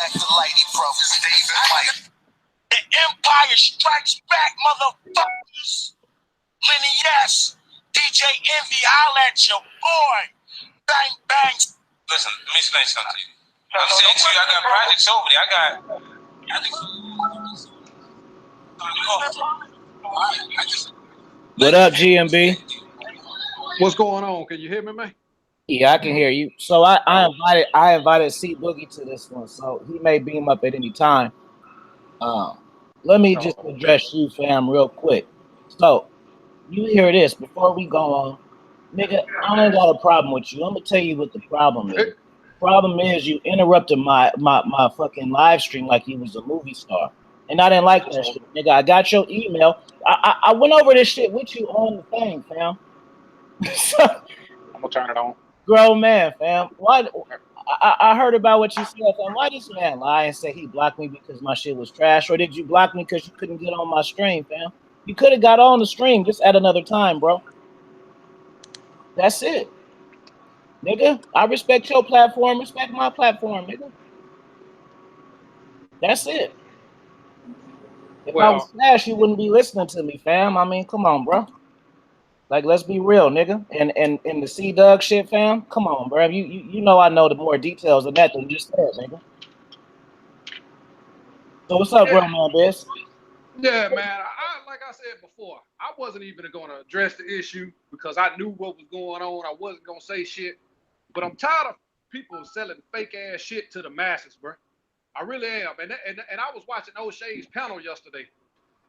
Back to Lady Brothers, David White. The Empire Strikes Back, motherfuckers. Lenny S, DJ Envy, holla at your boy. Bang, bang. Listen, let me explain something to you. I'm saying to you, I got projects over there. What up, GMB? What's going on? Can you hear me, man? Yeah, I can hear you. So I invited C Boogie to this one, so he may beam up at any time. Let me just address you, fam, real quick. So you hear this before we go on, nigga. I ain't got a problem with you. I'm gonna tell you what the problem is. Problem is you interrupted my fucking live stream like you was a movie star, and I didn't like that shit, nigga. I got your email. I went over this shit with you on the thing, fam. I'm gonna turn it on. Grown man, fam. Why? I heard about what you said, fam. Why this man lie and say he blocked me because my shit was trash, or did you block me because you couldn't get on my stream, fam? You could have got on the stream just at another time, bro. That's it, nigga. I respect your platform, respect my platform, nigga. That's it. If I was trash, you wouldn't be listening to me, fam. I mean, come on, bro. Like, let's be real, nigga. And the C Doug shit, fam. Come on, bro. You know I know the more details of that than you just said, nigga. So what's up, grown man, Biz? Yeah, man. Like I said before, I wasn't even going to address the issue because I knew what was going on. I wasn't going to say shit. But I'm tired of people selling fake ass shit to the masses, bro. I really am. And I was watching O'Shea's panel yesterday.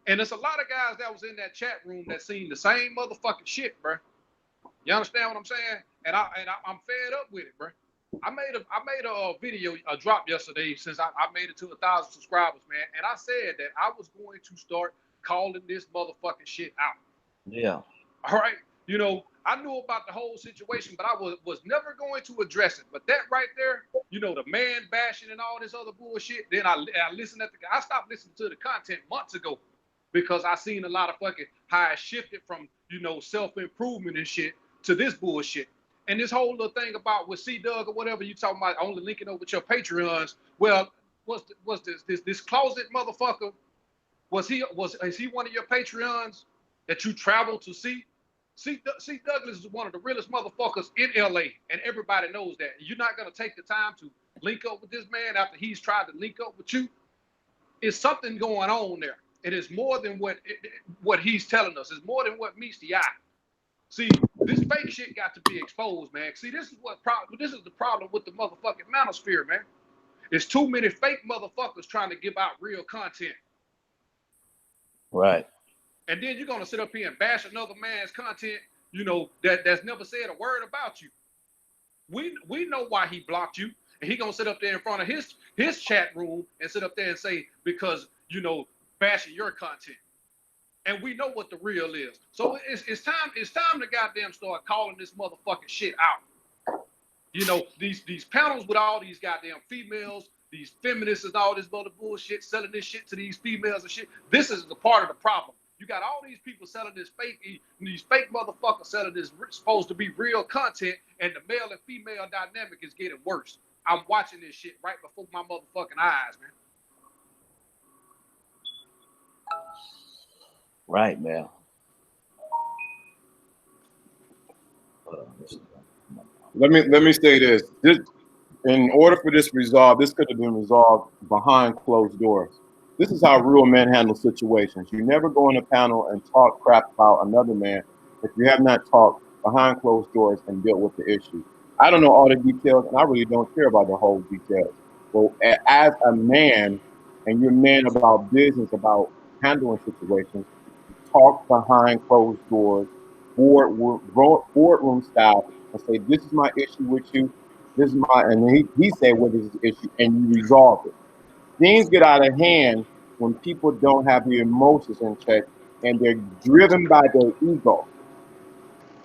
And there's a lot of guys that was in that chat room that seen the same motherfucking shit, bro. You understand what I'm saying? And I'm fed up with it, bro. I made a video, a drop yesterday since I made it to 1,000 subscribers, man. And I said that I was going to start calling this motherfucking shit out. Yeah. All right. You know, I knew about the whole situation, but I was never going to address it. But that right there, you know, the man bashing and all this other bullshit. Then I listened at I stopped listening to the content months ago. Because I seen a lot of fucking how it shifted from, you know, self-improvement and shit to this bullshit. And this whole little thing about with C Doug or whatever you talking about only linking up with your Patreons. Well, was this closet motherfucker? Is he one of your Patreons that you travel to see? C Douglas is one of the realest motherfuckers in LA, and everybody knows that. You're not gonna take the time to link up with this man after he's tried to link up with you. It's something going on there. It is more than what he's telling us. It's more than what meets the eye. See, this fake shit got to be exposed, man. See, this is the problem with the motherfucking manosphere, man. There's too many fake motherfuckers trying to give out real content. Right. And then you're gonna sit up here and bash another man's content, you know, that's never said a word about you. We know why he blocked you, and he gonna sit up there in front of his chat room and sit up there and say because you know. Bashing your content, and we know what the real is. So it's time to goddamn start calling this motherfucking shit out. You know, these panels with all these goddamn females, these feminists and all this other bullshit, selling this shit to these females and shit. This is the part of the problem. You got all these people selling these fake motherfuckers selling this supposed to be real content, and the male and female dynamic is getting worse. I'm watching this shit right before my motherfucking eyes, man. Right, man. Let me say this. In order for this resolved, this could have been resolved behind closed doors. This is how real men handle situations. You never go on a panel and talk crap about another man if you have not talked behind closed doors and dealt with the issue. I don't know all the details, and I really don't care about the whole details. But as a man, and you're man about business, about handling situations, talk behind closed doors, boardroom style, and say, this is my issue with you, this is my, and he said, what is the issue, and you resolve it. Things get out of hand when people don't have their emotions in check, and they're driven by their ego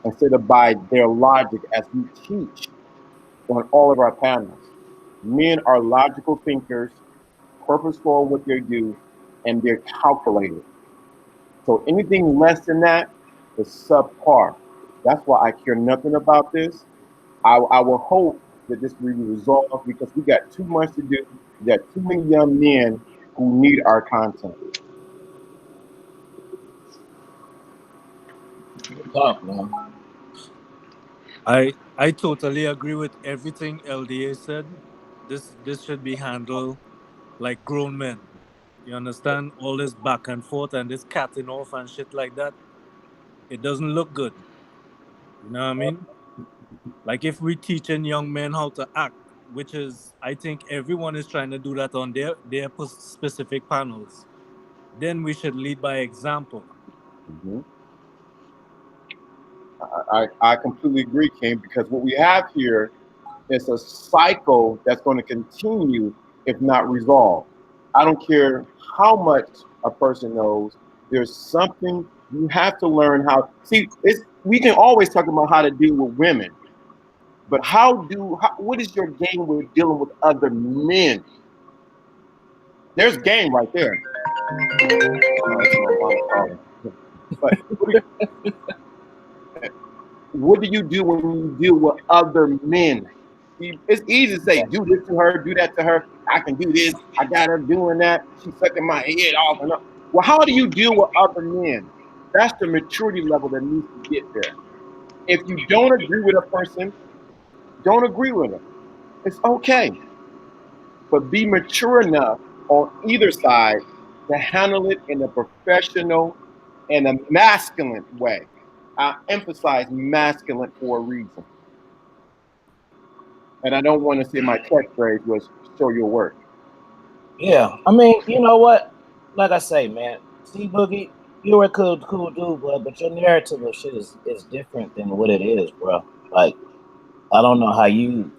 instead of by their logic, as we teach on all of our panels. Men are logical thinkers, purposeful in what they do, and they're calculated. So anything less than that is subpar. That's why I care nothing about this. I will hope that this will be resolved because we got too much to do. We got too many young men who need our content. Good talk, man. I totally agree with everything LDA said. This should be handled like grown men. You understand? All this back and forth and this catting off and shit like that. It doesn't look good. You know what I mean? Like if we teaching young men how to act, which is I think everyone is trying to do that on their specific panels, then we should lead by example. Mhm. I completely agree, King, because what we have here is a cycle that's going to continue if not resolved. I don't care how much a person knows, there's something you have to learn how. See, we can always talk about how to deal with women, but what is your game with dealing with other men? There's game right there. But what do you do when you deal with other men? It's easy to say, do this to her, do that to her. I can do this. I got her doing that. She's sucking my head off and up. Well, how do you deal with other men? That's the maturity level that needs to get there. If you don't agree with a person, don't agree with them. It's okay. But be mature enough on either side to handle it in a professional and a masculine way. I emphasize masculine for a reason. And I don't want to say my catchphrase was show your work. Yeah, I mean, you know what? Like I say, man, see, Boogie, you're a cool dude, but your narrative of shit is different than what it is, bro. Like, I don't know how you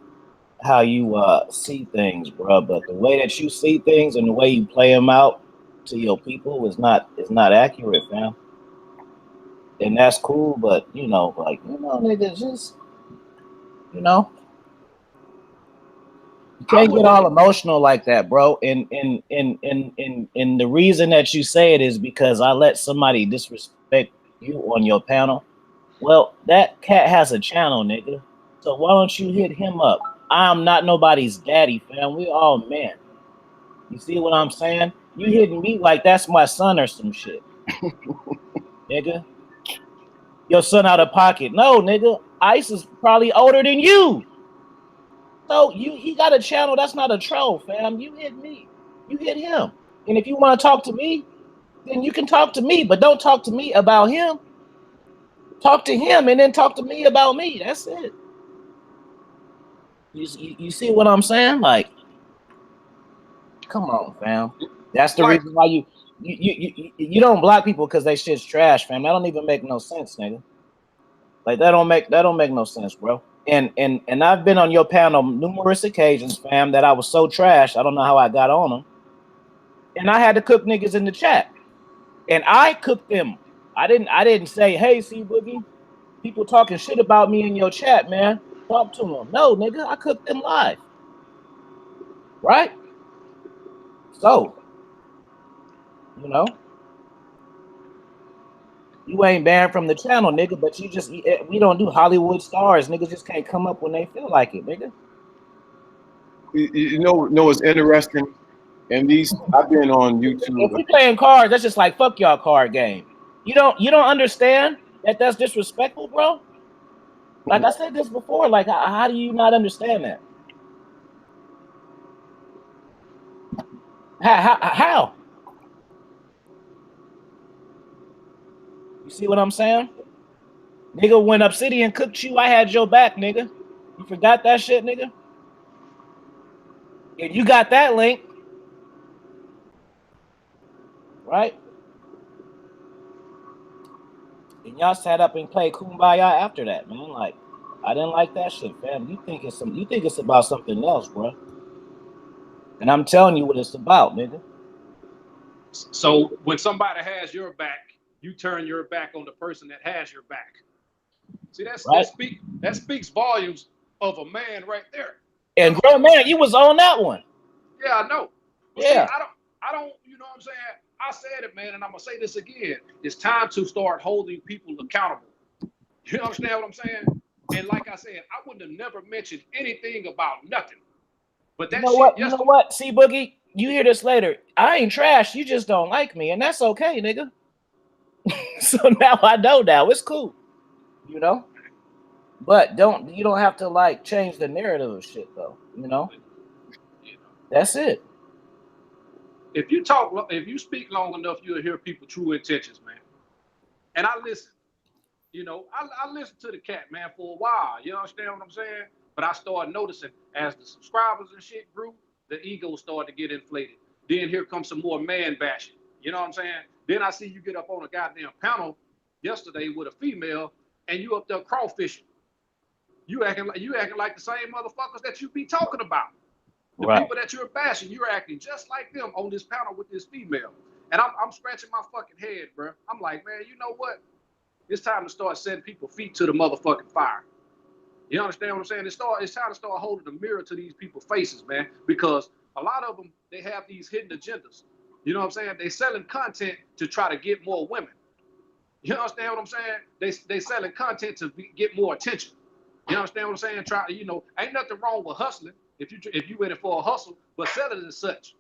see things, bro, but the way that you see things and the way you play them out to your people is not accurate, fam. And that's cool, but niggas just you know. You I can't get wouldn't all even. emotional like that, bro. And the reason that you say it is because I let somebody disrespect you on your panel. Well, that cat has a channel, nigga. So why don't you hit him up? I'm not nobody's daddy, fam. We all men. You see what I'm saying? You hitting me like that's my son or some shit, nigga. Your son out of pocket. No, nigga. Ice is probably older than you. So he got a channel. That's not a troll, fam. You hit me. You hit him. And if you want to talk to me, then you can talk to me. But don't talk to me about him. Talk to him and then talk to me about me. That's it. You see what I'm saying? Like, come on, fam. That's the Like, reason why you don't block people because they shit's trash, fam. That don't even make no sense, nigga. Like that don't make no sense, bro. And I've been on your panel numerous occasions, fam, that I was so trash. I don't know how I got on them. And I had to cook niggas in the chat. And I cooked them. I didn't say, hey, see Boogie, people talking shit about me in your chat, man. Talk to them. No, nigga, I cooked them live. Right? So, you know, you ain't banned from the channel, nigga, but we don't do Hollywood stars. Niggas just can't come up when they feel like it, nigga. You know what's interesting? And I've been on YouTube. If we playing cards, that's just like fuck y'all card game. You don't understand that that's disrespectful, bro? Like I said this before, like how do you not understand that? How? You see what I'm saying? Nigga, when Obsidian cooked you, I had your back, nigga. You forgot that shit, nigga? And you got that link, right? And y'all sat up and played Kumbaya after that, man. Like, I didn't like that shit, fam. You think it's about something else, bro. And I'm telling you what it's about, nigga. so when somebody has your back, you turn your back on the person that has your back. See, Right? that speaks volumes of a man right there. You And know what bro, I'm saying? man, you was on that one. Yeah, I know. But see, Yeah. I don't, you know what I'm saying? I said it, man, and I'm gonna say this again. It's time to start holding people accountable. You understand what I'm saying? And like I said, I wouldn't have never mentioned anything about nothing. But that You know shit what? yesterday. You know what? See, Boogie, you hear this later. I ain't trash. You just don't like me, and that's okay, nigga. So now I know. Now it's cool. You know. But you don't have to like change the narrative of shit though. You know. That's it. If you speak long enough, you'll hear people's true intentions, man. And I listen. You know, I listened to the cat, man, for a while. You understand what I'm saying? But I started noticing as the subscribers and shit grew, the ego started to get inflated. Then here comes some more man bashing. You know what I'm saying? Then I see you get up on a goddamn panel yesterday with a female, and you up there crawfishing. You acting like the same motherfuckers that you be talking about. The Right. people that you're bashing, you're acting just like them on this panel with this female. And I'm scratching my fucking head, bro. I'm like, man, you know what? It's time to start setting people's feet to the motherfucking fire. You understand what I'm saying? It's time to start holding a mirror to these people's faces, man, because a lot of them, they have these hidden agendas. You know what I'm saying? They selling content to try to get more women. You understand what I'm saying? They selling content to get more attention. You understand what I'm saying? Ain't nothing wrong with hustling if you in it for a hustle, but sell it as such.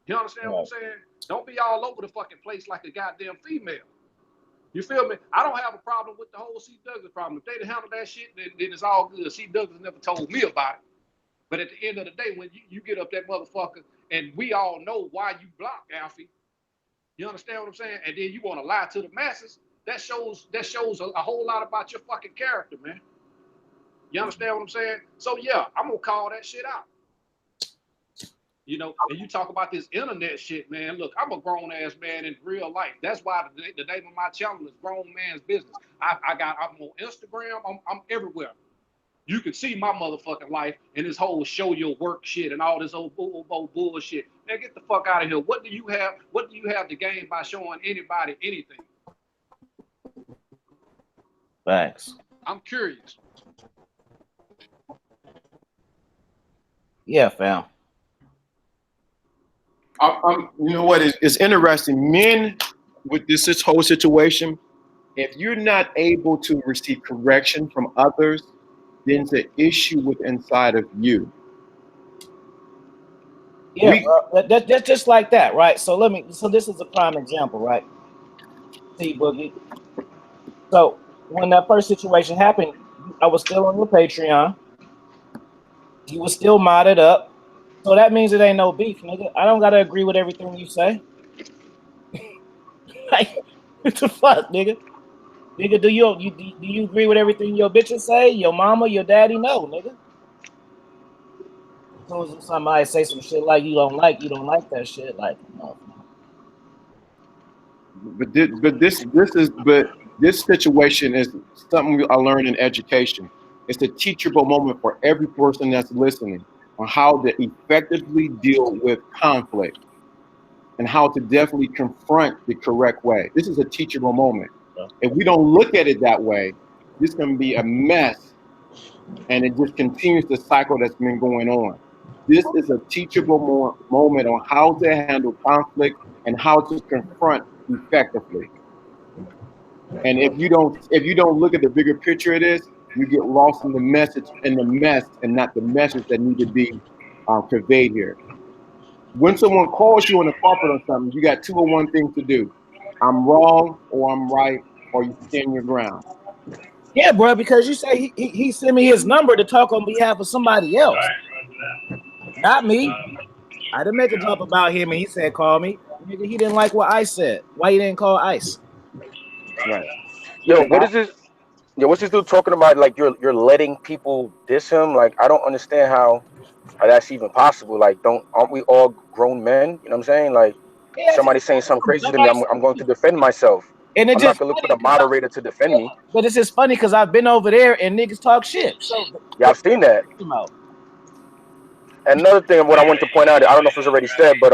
You understand what I'm saying? Don't be all over the fucking place like a goddamn female. You feel me? I don't have a problem with the whole C. Douglas problem. If they'd handle that shit, then it's all good. C. Douglas never told me about it. But at the end of the day, when you get up that motherfucker, and we all know why you blocked Alfie, you understand what I'm saying? And then you want to lie to the masses, that shows a whole lot about your fucking character, man. You understand what I'm saying? So yeah, I'm gonna call that shit out. You know, and you talk about this internet shit, man. Look, I'm a grown ass man in real life. That's why the name of my channel is Grown Man's Business. I'm on Instagram. I'm everywhere. You can see my motherfucking life and this whole show your work shit and all this old bullshit. Man, get the fuck out of here. What do you have to gain by showing anybody anything? Thanks. I'm curious. Yeah, fam. You know what? It's interesting. Men with this whole situation, if you're not able to receive correction from others, then it's an issue with inside of you. Yeah, that's just like that, right? So this is a prime example, right? See, Boogie. So when that first situation happened, I was still on your Patreon. You was still modded up. So that means it ain't no beef, nigga. I don't gotta agree with everything you say. Like, what the fuck, nigga? Nigga, do you agree with everything your bitches say? Your mama, your daddy? No, nigga. As soon as somebody say some shit like you don't like that shit, like no. But this situation is something I learned in education. It's a teachable moment for every person that's listening on how to effectively deal with conflict and how to definitely confront the correct way. This is a teachable moment. If we don't look at it that way, this can be a mess, and it just continues the cycle that's been going on. This is a teachable moment on how to handle conflict and how to confront effectively. And if you don't look at the bigger picture of this, you get lost in the mess and not the message that need to be conveyed here. When someone calls you on the carpet or something, you got two or one things to do. I'm wrong or I'm right, or you stand your ground. Yeah, bro, because you say he sent me his number to talk on behalf of somebody else. Not me. I didn't make a drop about him and he said call me. Nigga, he didn't like what I said. Why he didn't call ICE? Right. Yo, what is this? Yo, what's this dude talking about? Like you're letting people diss him? Like I don't understand how that's even possible. Like aren't we all grown men? You know what I'm saying? Like Yeah, somebody saying something crazy to me, I'm going to defend myself. and it I'm not just gonna look for the moderator to defend me. But it's just funny because I've been over there and niggas talk shit. So Yeah, I've seen that. Another thing, what I want to point out, I don't know if it's already said, but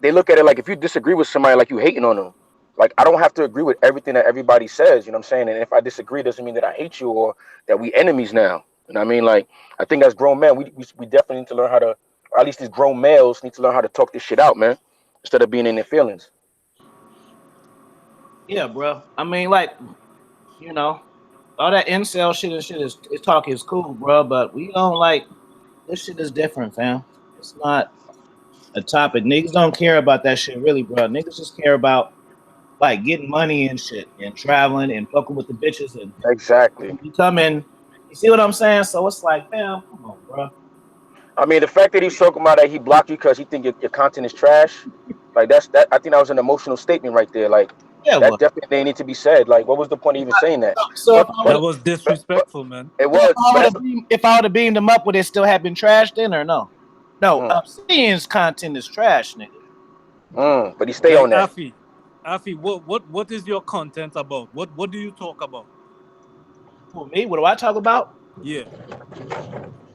they look at it like if you disagree with somebody, like you hating on them. Like I don't have to agree with everything that everybody says, you know what I'm saying? And if I disagree, doesn't mean that I hate you or that we enemies now. You know what I mean? Like I think as grown men, we definitely need to learn how to, or at least these grown males need to learn how to talk this shit out, man, instead of being in their feelings. Yeah, bro. I mean, like, you know, all that incel shit and shit is talk is cool, bro. But we don't like this shit is different, fam. It's not a topic. Niggas don't care about that shit, really, bro. Niggas just care about like getting money and shit and traveling and fucking with the bitches and Exactly. becoming. You see what I'm saying? So it's like, fam, come on, bro. I mean, the fact that he's talking about that he blocked you because he think your content is trash, like that. I think that was an emotional statement right there. Like Yeah, that well, definitely need to be said. Like, what was the point of even saying that? so if But I would but That have was but disrespectful, man. it so was. But that's if I would have beamed them up, would it still have been trash then or no? No, mm, Obsidian's content is trash, nigga. but he stay Like on that. Afi, what is your content about? What do you talk about? For me, what do I talk about? Yeah.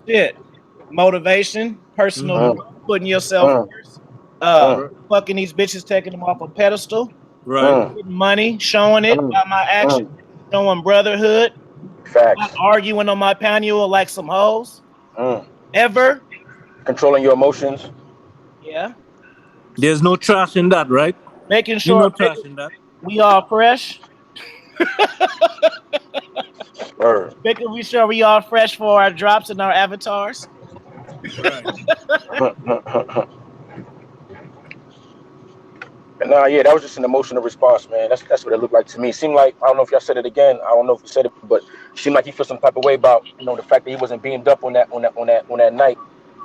Shit, motivation, personal Mm-hmm. Mm, growth, putting yourself mm, first. mm, Right. Fucking these bitches, taking them off a pedestal, Right. mm, getting money, showing it mm, by my action, mm. showing brotherhood, not Facts. arguing on my panel like some hoes. Mm. Ever? Controlling your emotions. Yeah. There's no trash in that, right? Making You sure no trash in that. we all fresh. Word. Making we sure we all fresh for our drops and our avatars. Right. Nah, yeah, that was just an emotional response, man. That's what it looked like to me. It seemed like I don't know if y'all said it again. I don't know if you said it, but it seemed like he felt some type of way about the fact that he wasn't beamed up on that night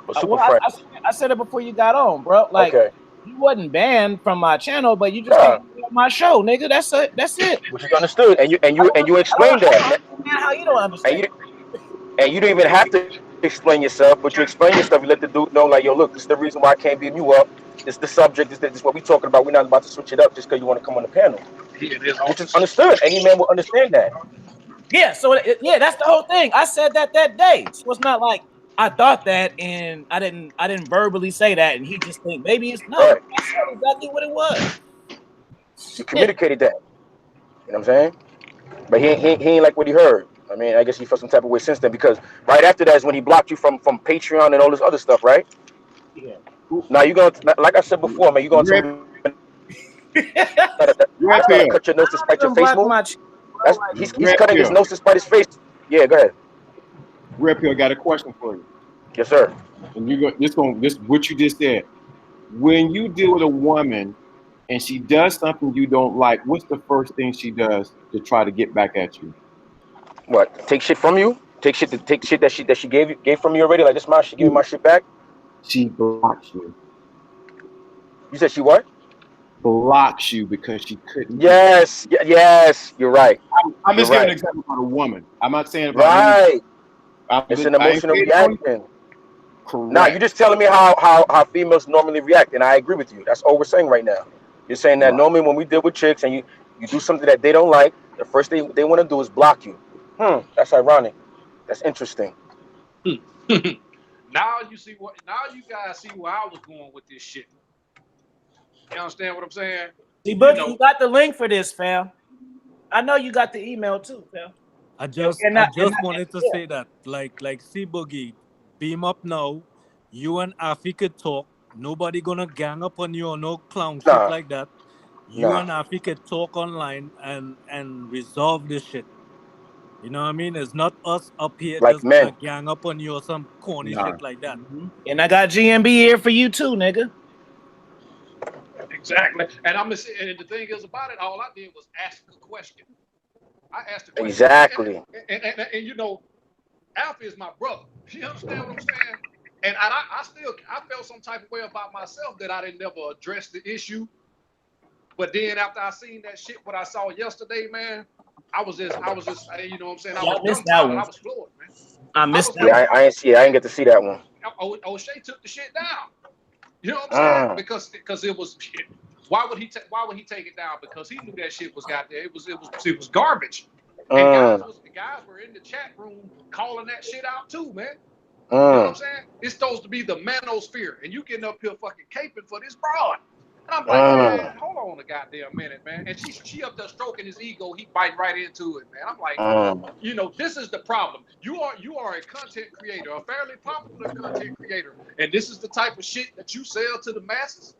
with Super Well, Friends. I said it before you got on, bro. Like Okay, you wasn't banned from my channel, but you just can't nah, be on my show, nigga. That's it. That's it. which is understood, and you and I you don't, and you explained I that, don't understand how you don't and understand. you don't even have to explain yourself, but you explain yourself. You let the dude know, like, yo, look, this is the reason why I can't beam you up. This is the subject. This is what we talking about. We're not about to switch it up just because you want to come on the panel, He and his which is officer. understood. Any man will understand that. Yeah. So yeah, that's the whole thing. I said that day. So it's not like I thought that and I didn't verbally say that and he just think maybe it's no. Right? I said exactly what it was. You Shit. communicated that. You know what I'm saying? But he ain't like what he heard. I mean, I guess he felt some type of way since then because right after that is when he blocked you from Patreon and all this other stuff, right? Yeah. Now you gonna, like I said before, man, you gonna tell Rip, me I that's Rip gotta here, cut your nose to spite your even face blocked more? my channel, bro. That's Like, he's Rip cutting his here, nose to spite his face. Yeah, go ahead. Rip here. Got a question for you. Yes, sir. And you go this what you just said. When you deal with a woman and she does something you don't like, what's the first thing she does to try to get back at you? What? Take shit from you? Take shit that she gave from you already? Like this my she gave me She, my shit back? she blocks you. You said she what? Blocks you because she couldn't. Yes, yes. You're right. I'm You're just giving an right. example about a woman. I'm not saying about any. Right. I It's an ain't emotional saying on you. reaction. Now you're Correct. just telling me how females normally react, and I agree with you. That's all we're saying right now. You're saying that Right. normally when we deal with chicks and you do something that they don't like, the first thing they want to do is block you. That's ironic. That's interesting. Now you see what. Now you guys see where I was going with this shit. You understand what I'm saying? see, You Boogie, you know, got the link for this, fam. I know you got the email too, fam. I just wanted to say that. Like see Boogie, beam up now. You and Afi could talk. Nobody gonna gang up on you or no clown shit Nah, like that. You nah. and Afi could talk online and resolve this shit. You know what I mean? It's not us up here Like just gonna men. gang up on you or some corny Nah. shit like that. And I got GMB here for you too, nigga. exactly. And and the thing is about it, all I did was ask a question. I asked a question, Exactly. and you know, Alpha is my brother. You understand what I'm saying? And I felt some type of way about myself that I didn't never address the issue. But then after I seen that shit, what I saw yesterday, man, I was just, you know what I'm saying? I Yeah, was I missed that dumbfounded. I one. was floored, man. I I missed was that Yeah, one. I dumbfounded. ain't see it. I didn't get to see that one. O'Shea took the shit down. You know what I'm saying? Mm, Because it was shit. Why would he take it down? Because he knew that shit was got there. It was garbage. And mm, guys were in the chat room calling that shit out too, man. You know what I'm mm, saying? It's supposed to be the manosphere, and you getting up here fucking caping for this broad. And I'm like, mm, man, hold on a goddamn minute, man. And she up there stroking his ego, he biting right into it, man. I'm like, mm. you know, this is the problem. You are a content creator, a fairly popular content creator, and this is the type of shit that you sell to the masses.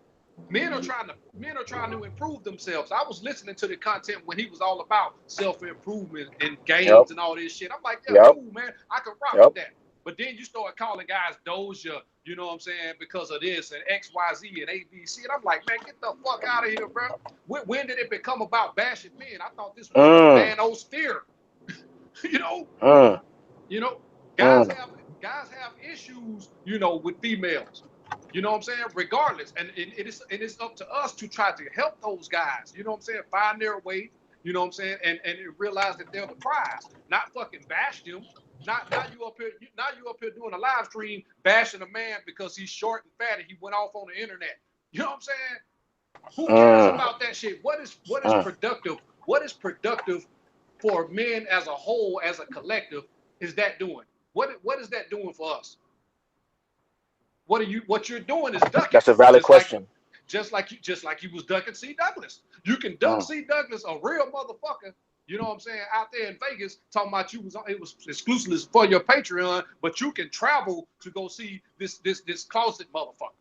Men are trying to improve themselves. I was listening to the content when he was all about self-improvement and gains and all this shit. I'm like, yeah, cool, man. I can rock with that. But then you start calling guys Doja, you know what I'm saying, because of this and X, Y, Z and ABC. And I'm like, man, get the fuck out of here, bro. When did it become about bashing men? I thought this was a manosphere. You know? You know, guys have issues, you know, with females. You know what I'm saying? Regardless. And it is up to us to try to help those guys, you know what I'm saying, find their way, you know what I'm saying, and realize that they're the prize, not fucking bash them. Now you up here doing a live stream bashing a man because he's short and fat and he went off on the internet. You know what I'm saying? Who cares about that shit? What is productive? What is productive for men as a whole, as a collective, is that doing? What is that doing for us? What you're doing is ducking. That's a valid question. Just like you was ducking C. Douglas. You can duck C. Douglas, a real motherfucker, you know what I'm saying, out there in Vegas, talking about it was exclusively for your Patreon, but you can travel to go see this closet motherfucker.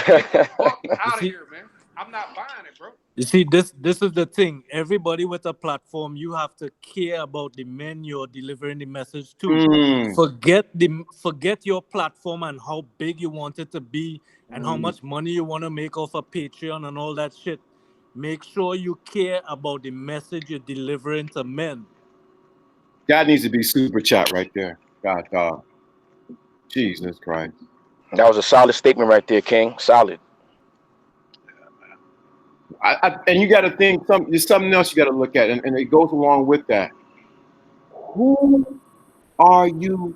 Get the fuck out of here, man. I'm not buying it, bro. You see, this is the thing. Everybody with a platform, you have to care about the men you're delivering the message to. Forget your platform and how big you want it to be and how much money you want to make off of Patreon and all that shit. Make sure you care about the message you're delivering to men. That needs to be super chat right there. God, dog. Jesus Christ. That was a solid statement right there, King. Solid. And you got to think there's something else you got to look at, and it goes along with that. Who are you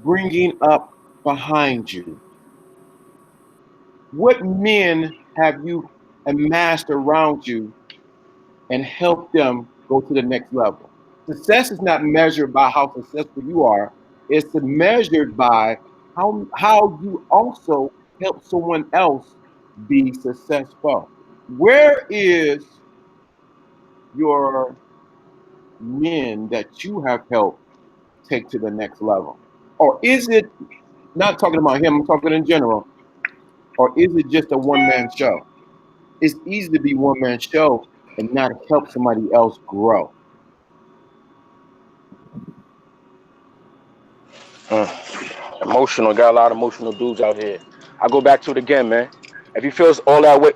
bringing up behind you? What men have you amassed around you and helped them go to the next level? Success is not measured by how successful you are. It's measured by how you also help someone else be successful. Where is your men that you have helped take to the next level? Or is it, not talking about him, I'm talking in general, or is it just a one-man show? It's easy to be one-man show and not help somebody else grow. Emotional, got a lot of emotional dudes out here. I go back to it again, man. If he feels all that way,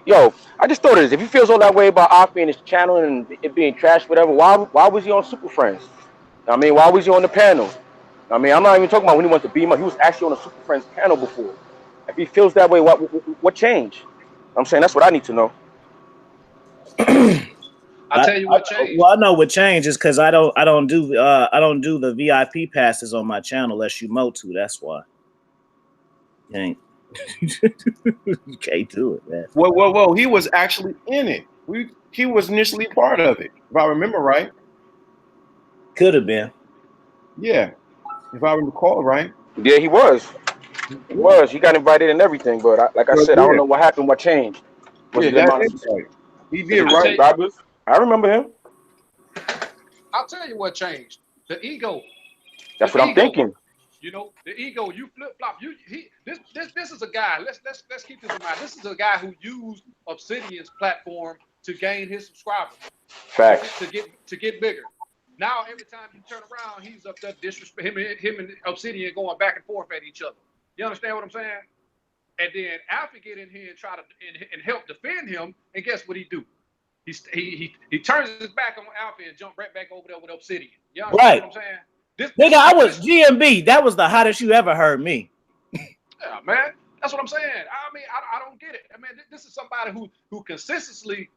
I just thought of this. If he feels all that way about Afi and his channel and it being trash, whatever, why was he on Super Friends? I mean, why was he on the panel? I mean, I'm not even talking about when he went to Beam Up. He was actually on a Super Friends panel before. If he feels that way, what changed? I'm saying that's what I need to know. I'll tell you what changed. Well, I know what changed is because I don't do the VIP passes on my channel unless you mo to. That's why. You can't do it, man. Well, he was actually in it. He was initially part of it, if I remember right. Could have been. Yeah, if I recall right. Yeah, he was. He was. He got invited and everything, but like I said, I don't know what happened, what changed. He did right. I remember him. I'll tell you what changed. The ego. That's what I'm thinking. You know, the ego. You flip flop. This is a guy. Let's keep this in mind. This is a guy who used Obsidian's platform to gain his subscribers. Facts. To get bigger. Now every time you turn around, he's up there disrespect him and Obsidian going back and forth at each other. You understand what I'm saying? And then Alfie get in here and try to and help defend him, and guess what he do? He turns his back on Alfie and jump right back over there with Obsidian. You understand what I'm saying? Nigga, I was GMB. That was the hottest you ever heard me. Yeah, man. That's what I'm saying. I mean, I don't get it. I mean, this is somebody who consistently,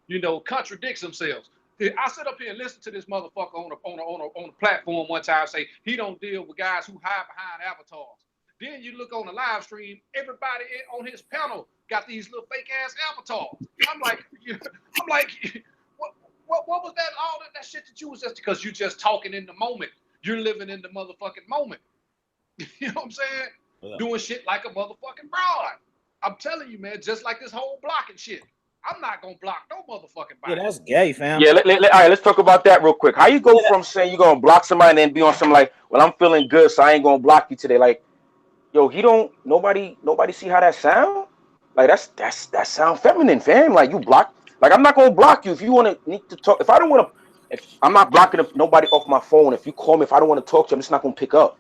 you know, contradicts themselves. I sit up here and listen to this motherfucker on a platform one time say he don't deal with guys who hide behind avatars. Then you look on the live stream, everybody on his panel got these little fake ass avatars. I'm like, what was that? All that shit that you was just because you just talking in the moment. You're living in the motherfucking moment. You know what I'm saying? Yeah. Doing shit like a motherfucking broad. I'm telling you, man, just like this whole blocking shit. I'm not gonna block no motherfucking body. Yeah, that's gay, fam. Yeah, all right, let's talk about that real quick. How you go from saying you're gonna block somebody and then be on some like, well, I'm feeling good, so I ain't gonna block you today. Like, yo, nobody see how that sound? Like that sound feminine, fam. Like you block. Like I'm not gonna block you if you need to talk. If I don't want to, if I'm not blocking nobody off my phone. If you call me, if I don't want to talk to you, I'm just not gonna pick up.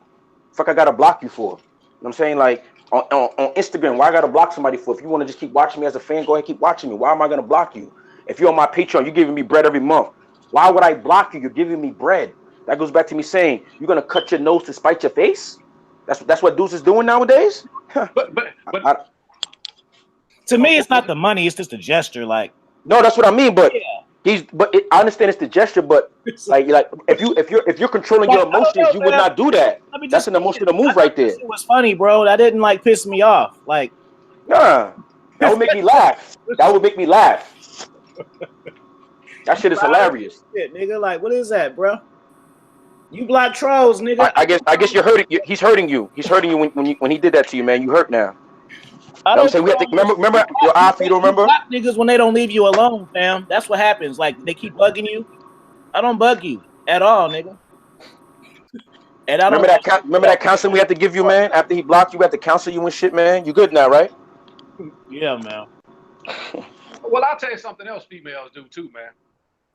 Fuck, I gotta block you for. You know what I'm saying? Like on Instagram, why I gotta block somebody for? If you want to just keep watching me as a fan, go ahead, keep watching me. Why am I gonna block you? If you're on my Patreon, you're giving me bread every month. Why would I block you? You're giving me bread. That goes back to me saying you're gonna cut your nose to spite your face. That's what Deuce is doing nowadays. But To me, it's not the money; it's just a gesture. Like, no, that's what I mean. But yeah, I understand it's the gesture. But like if you're controlling your emotions, you would not do that. That's an emotional move right there. It was funny, bro. That didn't like piss me off. Like, nah, that would make me laugh. That would make me laugh. That shit is hilarious. Shit, nigga. Like, what is that, bro? You block trolls, nigga. I guess you're hurting. He's hurting you. He's hurting you when he did that to you, man. You hurt now. I'm saying we have to remember your eye. You don't remember? Block niggas when they don't leave you alone, fam. That's what happens. Like they keep bugging you. I don't bug you at all, nigga. And I don't remember that counseling we had to give you, man. After he blocked you, we had to counsel you and shit, man. You good now, right? Yeah, man. Well, I'll tell you something else females do too, man.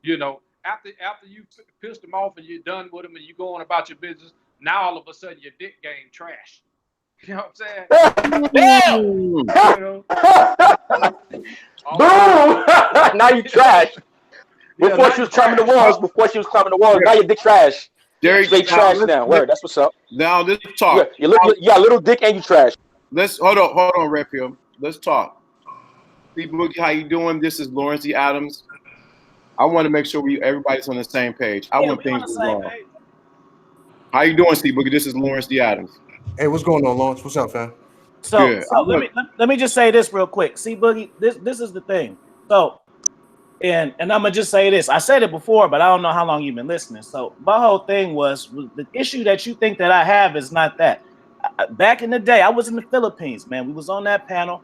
You know, after you pissed them off and you're done with them and you go on about your business, now all of a sudden your dick game trash. You know what I'm saying? Damn! You know? Boom! Now you trash. Before she was climbing the walls, now your dick trash. Derek, straight trash now. Word, that's what's up. Now let's talk. You got little dick and you trash. Let's hold on, Redfield. Let's talk. See, Boogie, how you doing? This is Lawrence D. Adams. I want to make sure everybody's on the same page. I want things to go wrong. How you doing, Steve Boogie? This is Lawrence D. Adams. Hey, what's going on, Lawrence? What's up, fam? So let me just say this real quick. See, Boogie, this is the thing. So, and I'm gonna just say this. I said it before, but I don't know how long you've been listening. So my whole thing was the issue that you think that I have is not that. Back in the day, I was in the Philippines, man. We was on that panel,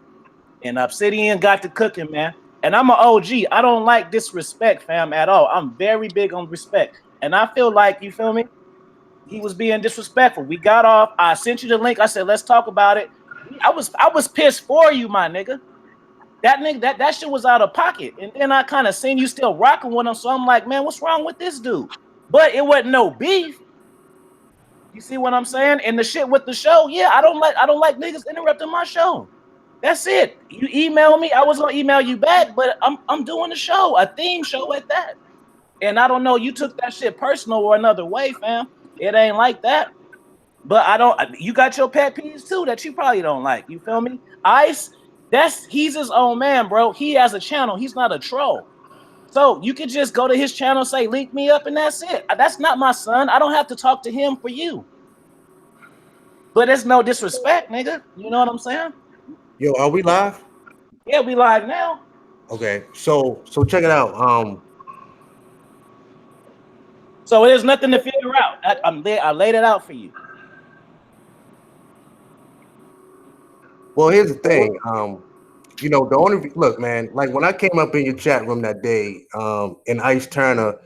and Obsidian got to cooking, man. And I'm an OG. I don't like disrespect, fam, at all. I'm very big on respect, and I feel like, you feel me? He was being disrespectful. We got off. I sent you the link. I said, let's talk about it. I was pissed for you, my nigga. That nigga, that shit was out of pocket. And then I kind of seen you still rocking with him. So I'm like, man, what's wrong with this dude? But it wasn't no beef. You see what I'm saying? And the shit with the show, yeah, I don't like niggas interrupting my show. That's it. You email me, I was gonna email you back, but I'm doing a show, a theme show at that. And I don't know, you took that shit personal or another way, fam. It ain't like that. But you got your pet peeves too that you probably don't like. You feel me? Ice, he's his own man, bro. He has a channel. He's not a troll. So you could just go to his channel, say, link me up, and that's it. That's not my son. I don't have to talk to him for you. But it's no disrespect, nigga. You know what I'm saying? Yo, are we live? Yeah, we live now. Okay, so check it out. So there's nothing to figure out. I laid it out for you. Well, here's the thing. You know, the only look, man. Like when I came up in your chat room that day, and Ice Turner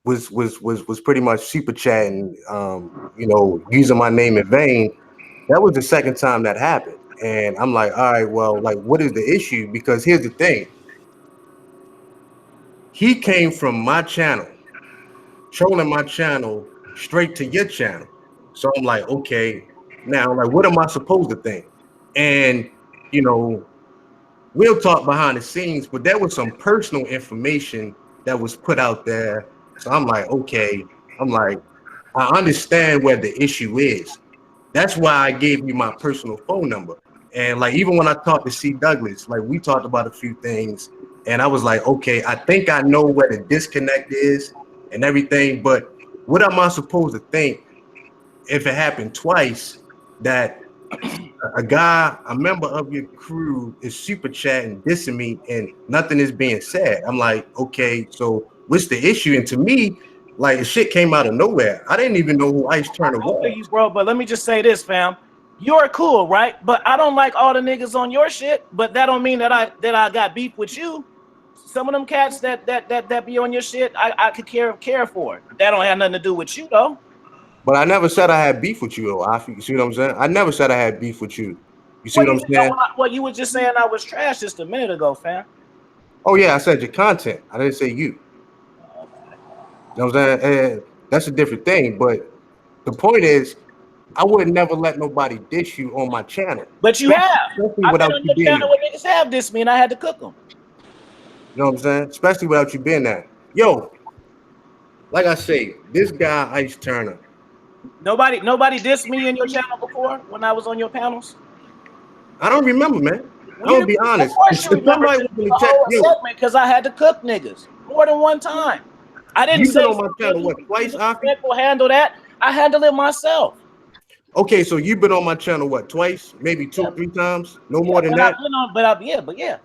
was pretty much super chatting, you know, using my name in vain. That was the second time that happened, and I'm like, all right, well, like, what is the issue? Because here's the thing. He came from my channel, trolling my channel straight to your channel. So I'm like, okay, now, like, what am I supposed to think? And, you know, we'll talk behind the scenes, but there was some personal information that was put out there. So I'm like, okay, I understand where the issue is. That's why I gave you my personal phone number. And like, even when I talked to C. Douglas, like we talked about a few things and I was like, okay, I think I know where the disconnect is and everything, but what am I supposed to think if it happened twice that a member of your crew is super chatting, dissing me, and nothing is being said? I'm like, okay, so what's the issue? And to me, like, shit came out of nowhere. I didn't even know who Ice Turner was. You, bro, but let me just say this, fam. You're cool, right? But I don't like all the niggas on your shit. But that don't mean that I got beef with you. Some of them cats that be on your shit, I could care for. That don't have nothing to do with you, though. But I never said I had beef with you, though. You see what I'm saying? I never said I had beef with you. You see what I'm saying? Well, you were just saying I was trash just a minute ago, fam. Oh yeah, I said your content. I didn't say you. You know what I'm saying? And that's a different thing. But the point is, I would never let nobody dish you on my channel. But you have. Especially I've been without on you your being channel there. where niggas have this me and I had to cook them. You know what I'm saying? Especially without you being there. Yo, like I say, this guy Ice Turner. Nobody dissed me in your channel before when I was on your panels. I don't remember, man. Well, I'm gonna be of honest. course If you remember somebody the was in the chat, whole yo, segment because I had to cook niggas more than one time. I didn't you've say been on my channel something what, twice, Afi? disrespectful. Handle that. I handle it myself. Okay, so you've been on my channel what, twice, maybe two, Yeah, 3 times, no yeah, more than but I've that. been on, but yeah.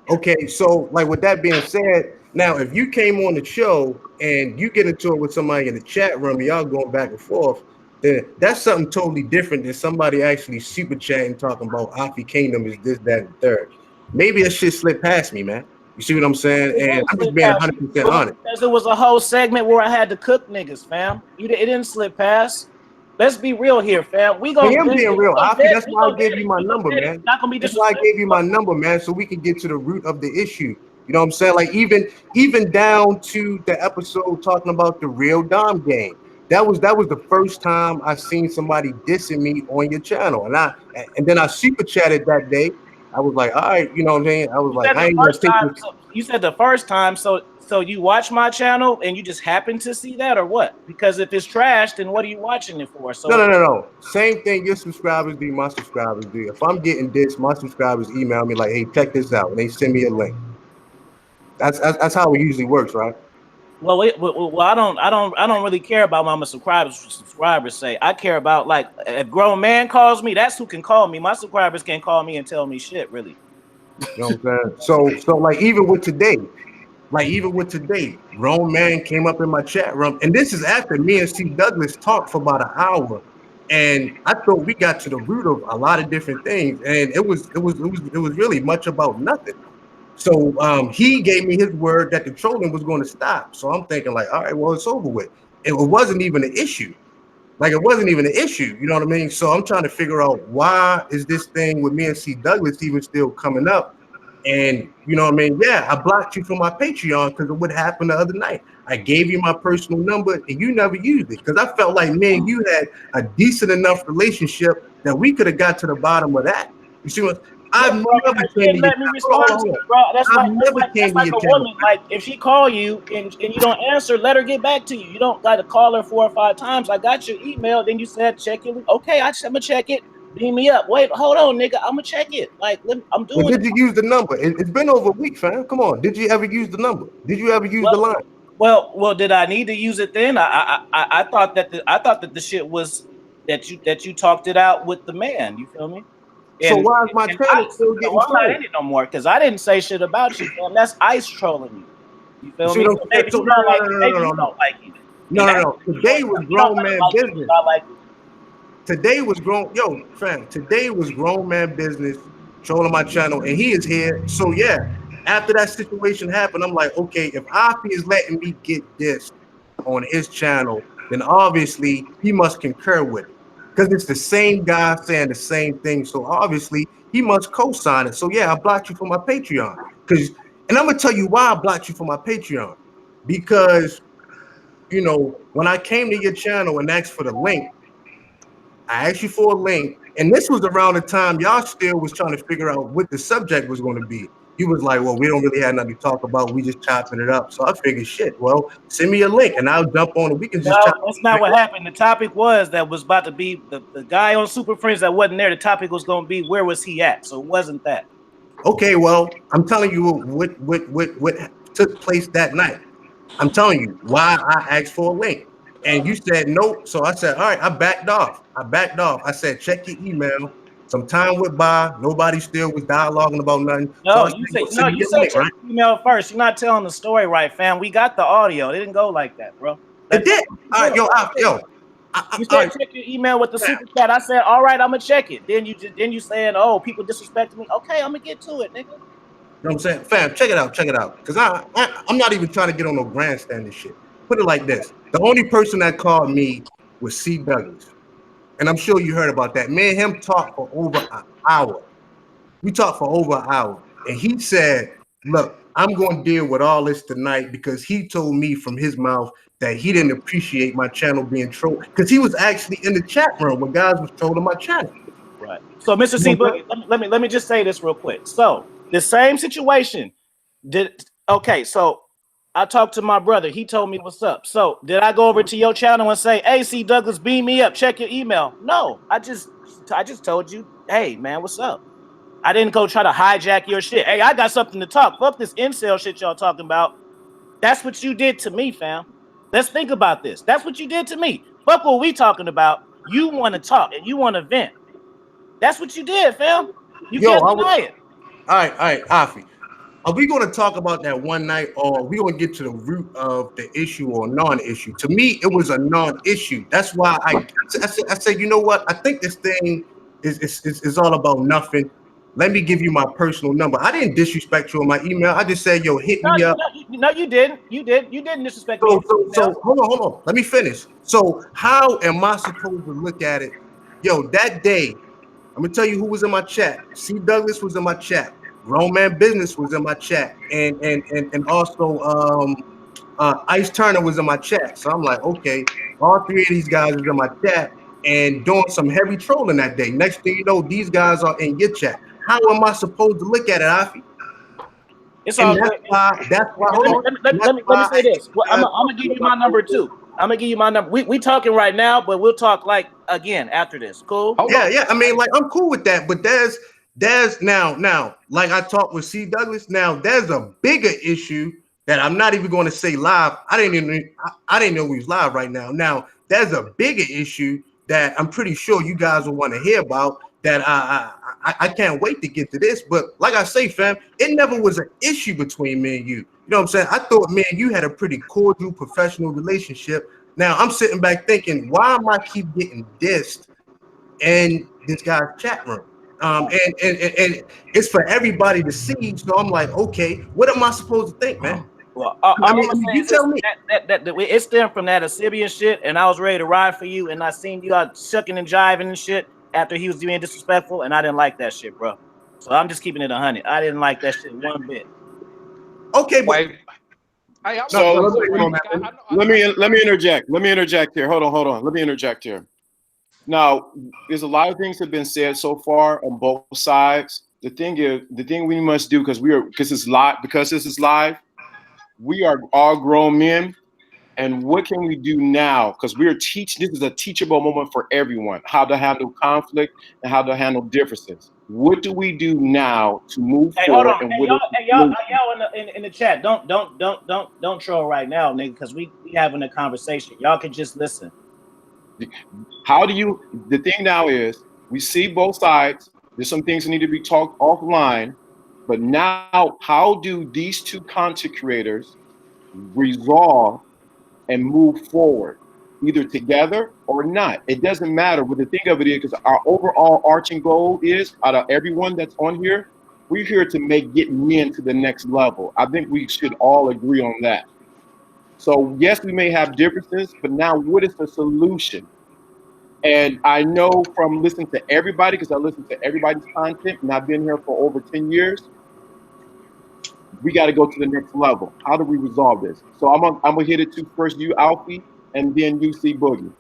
Okay, so like with that being said, now if you came on the show and you get into it with somebody in the chat room, and y'all going back and forth, then that's something totally different than somebody actually super chatting talking about Afi Kingdom is this, that, and third. Maybe that shit slipped past me, man. You see what I'm saying? It And didn't I'm just slip being past you 100% honest. because it was a whole segment where I had to cook niggas, fam. It didn't slip past. Let's be real here, fam. We I gonna am vet being it. real, Afi. That's We why I gonna vet gave it. you my We gonna number, vet it. man. It's not gonna be That's why I disrespectful. gave you my number, man, so we can get to the root of the issue. You know what I'm saying? Like even down to the episode talking about the real Dom game. That was the first time I seen somebody dissing me on your channel, and then I super chatted that day. I was like, all right, you know what I'm saying? I was You like, said I the ain't gonna first take time. this. So you said the first time. So you watch my channel and you just happen to see that, or what? Because if it's trash, then what are you watching it for? So No. Same thing your subscribers do, my subscribers do. If I'm getting this, my subscribers email me like, hey, check this out, and they send me a link. That's how it usually works, right? well, I don't really care about what my subscribers say. I care about like if grown man calls me, that's who can call me. My subscribers can't call me and tell me shit, really. You know what I'm saying? So like even with today, grown man came up in my chat room, and this is after me and C Douglas talked for about an hour, and I thought we got to the root of a lot of different things, and it was really much about nothing. So he gave me his word that the trolling was going to stop. So I'm thinking like, all right, well, it's over with. It wasn't even an issue. Like it wasn't even an issue. You know what I mean? So I'm trying to figure out why is this thing with me and C Douglas even still coming up? And you know what I mean? Yeah, I blocked you from my Patreon because of what happened the other night. I gave you my personal number and you never used it because I felt like me and you had a decent enough relationship that we could have got to the bottom of that. You see what? Yeah, I've bro, never because you came to didn't your let me channel. respond to it, bro. I've never came That's to like your a channel. woman. Like if she call you and you don't answer, let her get back to you. You don't got to call her 4 or 5 times. I got your email. Then you said check it. Okay, I'm gonna check it. Beam me up. Wait, hold on, nigga. I'm gonna check it. Like I'm Well, doing it. did you use the number? It's been over a week, fam. Come on. Did you ever use the number? Did you ever use the line? Well. Did I need to use it then? I thought that the shit was that you talked it out with the man. You feel me? So And, why is my and channel Ice. still So getting I'm not trolled? in it no more because I didn't say shit about you, fam. That's Ice trolling you. You You feel see me? what So I'm saying? maybe So you don't like it. no, Maybe no, no, you no, no, don't like it. no, And no, that's no. your Today choice. was You don't grown gotta man like it because business. I like it. Today was grown, yo, fam. Today was grown man business. Trolling my channel, and he is here. So yeah, after that situation happened, I'm like, okay, if Afi is letting me get this on his channel, then obviously he must concur with it because it's the same guy saying the same thing. So obviously he must co-sign it. So yeah, I blocked you from my Patreon and I'm gonna tell you why I blocked you from my Patreon because when I came to your channel and asked for the link. I asked you for a link, and this was around the time y'all still was trying to figure out what the subject was going to be. You was like, well, we don't really have nothing to talk about. We just chopping it up. So I figured, shit, well, send me a link and I'll jump on it. We can just chop No, that's not what happened. The topic was that was about to be the guy on Super Friends that wasn't there. The topic was going to be where was he at? So it wasn't that. Okay, well, I'm telling you what took place that night. I'm telling you why I asked for a link. And you said nope. So I said, all right, I backed off. I said, check your email. Some time went by. Nobody still was dialoguing about nothing. So I said, well, send me You your said link, check right? the email first. You're not telling the story right, fam. We got the audio. It didn't go like that, bro. It That's did. what you All right, doing. yo. You All said right, check your email with the fam. super chat. I said, all right, I'm gonna check it. Then you saying, oh, people disrespecting me. Okay, I'm gonna get to it, nigga. You know what I'm saying? Fam, check it out. Because I'm not even trying to get on no grandstand and shit. Put it like this. The only person that called me was C. Douglas. And I'm sure you heard about that. Me and him talked for over an hour. We talked for over an hour. And he said, look, I'm going to deal with all this tonight because he told me from his mouth that he didn't appreciate my channel being trolled because he was actually in the chat room when guys was trolling my channel. Right. So, Mr. C. Boogie, let me just say this real quick. So, the same situation okay, so I talked to my brother. He told me what's up. So, did I go over to your channel and say, "Hey, C. Douglas, beam me up. Check your email"? No, I just told you, "Hey, man, what's up?" I didn't go try to hijack your shit. Hey, I got something to talk. Fuck this incel shit y'all talking about. That's what you did to me, fam. Let's think about this. That's what you did to me. Fuck what we talking about. You want to talk and you want to vent. That's what you did, fam. You can't deny it. All right, Afi. Are we going to talk about that one night, or are we going to get to the root of the issue or non-issue? To me, it was a non-issue. That's why I said, you know what? I think this thing is all about nothing. Let me give you my personal number. I didn't disrespect you in my email. I just said, yo, hit me up. No, you didn't. You didn't disrespect me. So hold on. Let me finish. So how am I supposed to look at it? Yo, that day, I'm gonna tell you who was in my chat. C. Douglas was in my chat. Grown Man Business was in my chat, and also Ice Turner was in my chat. So I'm like, okay, all three of these guys is in my chat and doing some heavy trolling that day. Next thing you know, these guys are in your chat. How am I supposed to look at it, Afi? It's all good. That's why. Hold on. Let me say this. Well, I'm gonna give you my number too. I'm gonna give you my number. We talking right now, but we'll talk like again after this. Cool? Yeah. I mean, like I'm cool with that, but there's now, like I talked with C. Douglas. Now there's a bigger issue that I'm not even going to say live. I didn't know we was live right now. Now there's a bigger issue that I'm pretty sure you guys will want to hear about. That I can't wait to get to this. But like I say, fam, it never was an issue between me and you. You know what I'm saying? I thought me and you had a pretty cordial, professional relationship. Now I'm sitting back thinking, why am I keep getting dissed in this guy's chat room? And it's for everybody to see. So I'm like, okay, what am I supposed to think, man? Well, I mean, you tell me. That it stemmed from that Asibian shit, and I was ready to ride for you, and I seen you out shucking and jiving and shit after he was being disrespectful, and I didn't like that shit, bro. So I'm just keeping it 100. I didn't like that shit one bit. Okay, but so let me interject. Let me interject here. Hold on. Let me interject here. Now, there's a lot of things that have been said so far on both sides. The thing we must do, because this is live, we are all grown men. And what can we do now? Because this is a teachable moment for everyone, how to handle conflict and how to handle differences. What do we do now to move forward? Hold on. Y'all in the chat, don't troll right now, nigga, because we having a conversation. Y'all can just listen. The thing now is, we see both sides. There's some things that need to be talked offline. But now, how do these two content creators resolve and move forward, either together or not? It doesn't matter. But the thing of it is, because our overall arching goal is, out of everyone that's on here, we're here to get men to the next level. I think we should all agree on that. So yes, we may have differences, but now what is the solution? And I know from listening to everybody, because I listen to everybody's content, and I've been here for over 10 years, we got to go to the next level. How do we resolve this? So I'm gonna hit it to first you, Alfie, and then you, C. Boogie.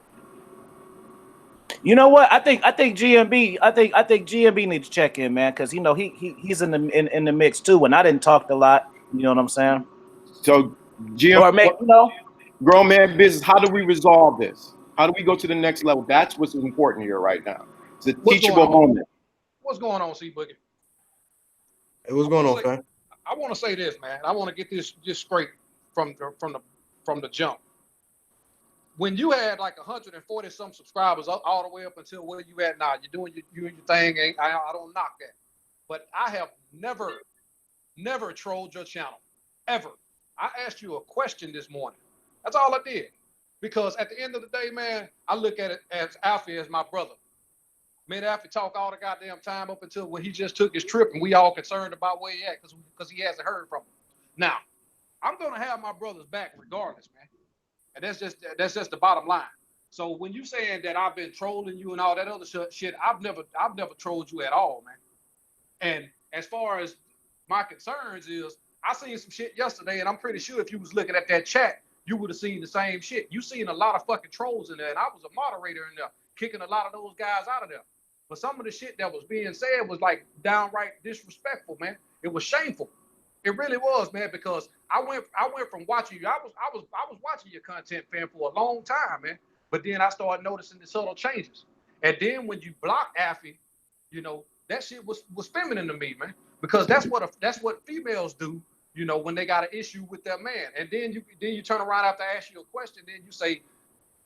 You know what? I think GMB. I think GMB needs to check in, man, because he's in the mix too. And I didn't talk a lot. You know what I'm saying? So GMB, Grown Man Business. How do we resolve this? How do we go to the next level? That's what's important here right now. It's a teachable moment. What's going on, C. Boogie? Hey, what's going on, fam? I want to say this, man. I want to get this just straight from the jump. When you had like 140 some subscribers all the way up until where you at now, you're doing your thing. I don't knock that, but I have never trolled your channel ever. I asked you a question this morning. That's all I did, because at the end of the day, man, I look at it as Alfie as my brother. Me and Alfie talk all the goddamn time up until when he just took his trip, and we all concerned about where he at because he hasn't heard from him. Now, I'm gonna have my brother's back regardless, man. And that's just the bottom line. So when you saying that I've been trolling you and all that other shit, I've never trolled you at all, man. And as far as my concerns is, I seen some shit yesterday, and I'm pretty sure if you was looking at that chat, you would have seen the same shit. You seen a lot of fucking trolls in there, and I was a moderator in there, kicking a lot of those guys out of there. But some of the shit that was being said was like downright disrespectful, man. It was shameful. It really was, man, because I went from watching you. I was watching your content, fam, for a long time, man. But then I started noticing the subtle changes. And then when you blocked Affy, you know, that shit was feminine to me, man. Because that's what females do, you know, when they got an issue with their man. And then you turn around after I ask you a question, then you say,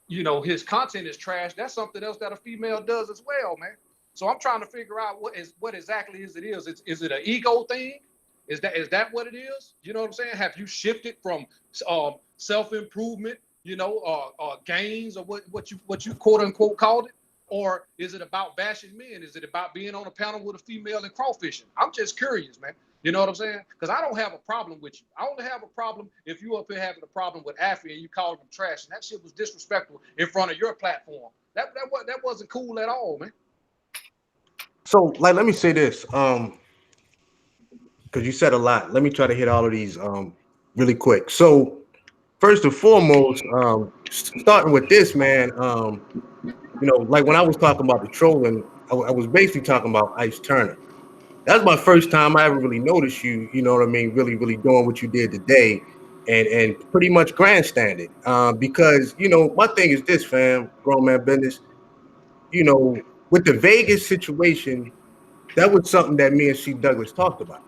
you know, his content is trash. That's something else that a female does as well, man. So I'm trying to figure out what exactly is it is. Is it an ego thing? Is that what it is? You know what I'm saying? Have you shifted from self-improvement, you know, gains, or what you quote unquote called it? Or is it about bashing men? Is it about being on a panel with a female and crawfishing? I'm just curious, man. You know what I'm saying? Because I don't have a problem with you. I only have a problem if you up here having a problem with Affy and you called him trash, and that shit was disrespectful in front of your platform. That wasn't cool at all, man. So, like, let me say this, because you said a lot. Let me try to hit all of these really quick. So, first and foremost, starting with this, man, you know, like when I was talking about the trolling, I was basically talking about Ice Turner. That's my first time I ever really noticed you, you know what I mean, really, really doing what you did today, and pretty much grandstanding. Because, you know, my thing is this, fam, grown man business, you know, with the Vegas situation, that was something that me and C. Douglas talked about.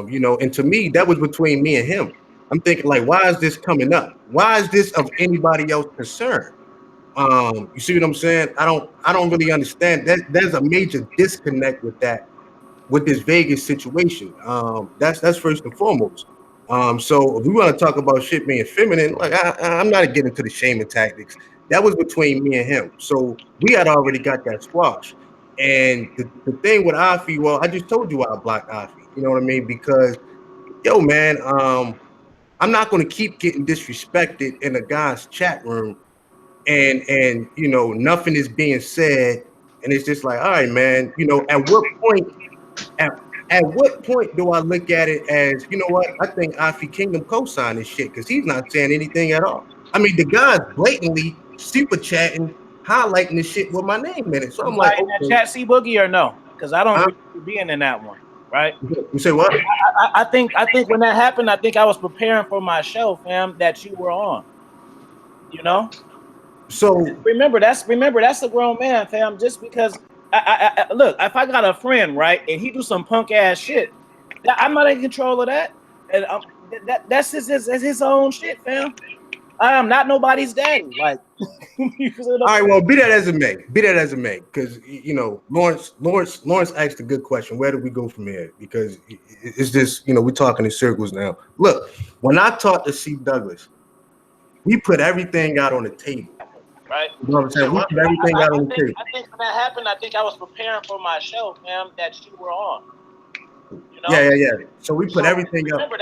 You know, and to me, that was between me and him. I'm thinking, like, why is this coming up? Why is this of anybody else concern? You see what I'm saying? I don't really understand. There's a major disconnect with that, with this Vegas situation. That's first and foremost. So if we want to talk about shit being feminine, like I'm not getting into the shaming tactics. That was between me and him. So we had already got that squash. And the thing with Afi, well, I just told you why I blocked Afi. You know what I mean? Because yo, man, I'm not going to keep getting disrespected in a guy's chat room, and you know nothing is being said, and it's just like, all right, man. You know, at, at what point do I look at it as, you know what? I think Afi Kingdom co-signed this shit because he's not saying anything at all. I mean, the guy's blatantly super chatting, highlighting this shit with my name in it. So I'm like, okay. That chat C Boogie or no? Because I don't remember being in that one, right? You say what? I think when that happened, I think I was preparing for my show, fam, that you were on. You know? So remember that's a grown man, fam. Just because I look, if I got a friend, right, and he do some punk ass shit, I'm not in control of that, and that's his own shit, fam. I am not nobody's daddy. Like, all right, well, be that as it may, because you know, Lawrence asked a good question. Where do we go from here? Because it's just, you know, we're talking in circles now. Look, when I talked to C. Douglas, we put everything out on the table. Right. You know what I'm saying? We put everything out on the table. I think when that happened, I think I was preparing for my show, fam, that you were on. You know? Yeah. So we put everything up. Remember,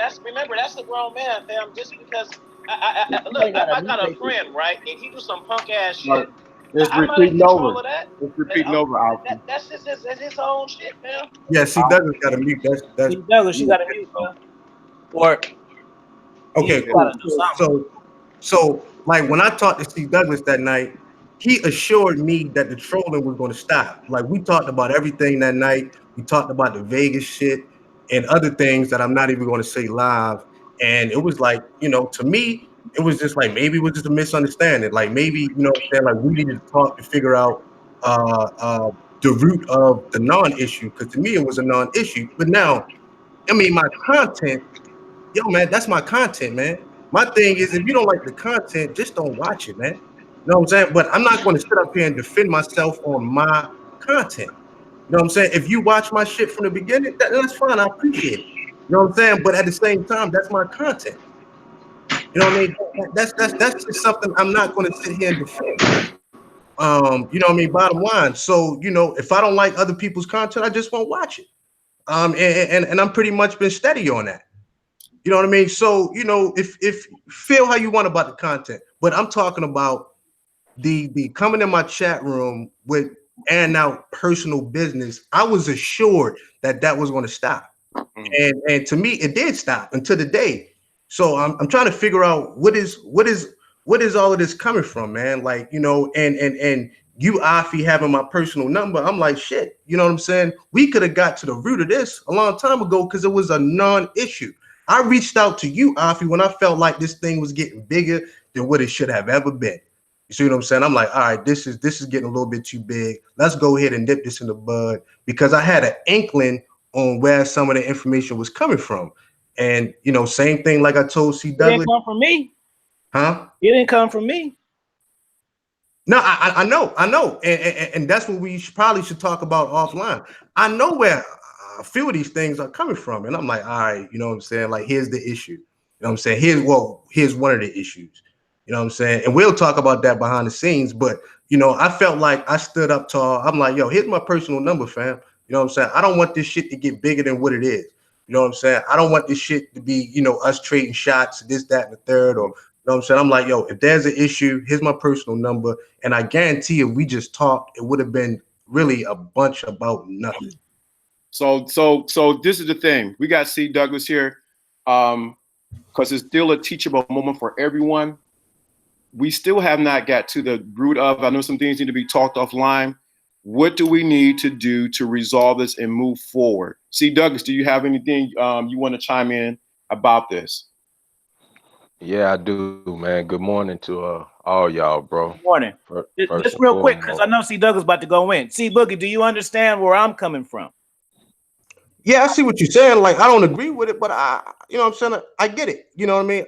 that's a grown man, fam. Just because look, if I got a friend, right, and he do some punk ass shit, it's I'm not in repeating control over. of that. It's repeating over. That's his own shit, fam. Yeah, C. Douglas got a mute. That's C. Douglas, she got a mute, fam. Or okay, cool. So like when I talked to C. Douglas that night, he assured me that the trolling was going to stop. Like we talked about everything that night. We talked about the Vegas shit and other things that I'm not even going to say live. And it was like, you know, to me, it was just like maybe it was just a misunderstanding. Like maybe, you know what I'm saying, like we needed to talk to figure out the root of the non-issue, because to me it was a non-issue. But now, I mean, my content, yo, man, that's my content, man. My thing is, if you don't like the content, just don't watch it, man. You know what I'm saying? But I'm not going to sit up here and defend myself on my content. You know what I'm saying? If you watch my shit from the beginning, that's fine. I appreciate it. You know what I'm saying? But at the same time, that's my content. You know what I mean? That's just something I'm not going to sit here and defend. You know what I mean? Bottom line. So, you know, if I don't like other people's content, I just won't watch it. And I'm pretty much been steady on that. You know what I mean? So, you know, if feel how you want about the content, but I'm talking about the coming in my chat room with and out personal business, I was assured that that was going to stop. And to me, it did stop until the day. So I'm trying to figure out what is all of this coming from, man? Like, and you Afi having my personal number, I'm like, shit, you know what I'm saying? We could have got to the root of this a long time ago because it was a non-issue. I reached out to you, Afi, when I felt like this thing was getting bigger than what it should have ever been. You see what I'm saying? I'm like, all right, this is getting a little bit too big. Let's go ahead and nip this in the bud because I had an inkling on where some of the information was coming from. And same thing like I told C. It didn't Douglas. come from me. Huh? It didn't come from me. No, I know, and that's what we probably should talk about offline. I know where a few of these things are coming from, and I'm like, all right, you know what I'm saying? Like, here's the issue. You know what I'm saying? Here's one of the issues. You know what I'm saying? And we'll talk about that behind the scenes. But I felt like I stood up tall. I'm like, yo, here's my personal number, fam. You know what I'm saying? I don't want this shit to get bigger than what it is. You know what I'm saying? I don't want this shit to be, us trading shots, this, that, and the third, or you know what I'm saying? I'm like, yo, if there's an issue, here's my personal number. And I guarantee you, if we just talked, it would have been really a bunch about nothing. So this is the thing. We got C. Douglas here, because it's still a teachable moment for everyone. We still have not got to the root of, I know some things need to be talked offline. What do we need to do to resolve this and move forward? C. Douglas, do you have anything you want to chime in about this? Yeah, I do, man. Good morning to all y'all, bro. Good morning. Just real quick, because I know C. Douglas about to go in. C. Boogie, do you understand where I'm coming from? Yeah, I see what you're saying. Like, I don't agree with it, but you know what I'm saying? I get it. You know what I mean?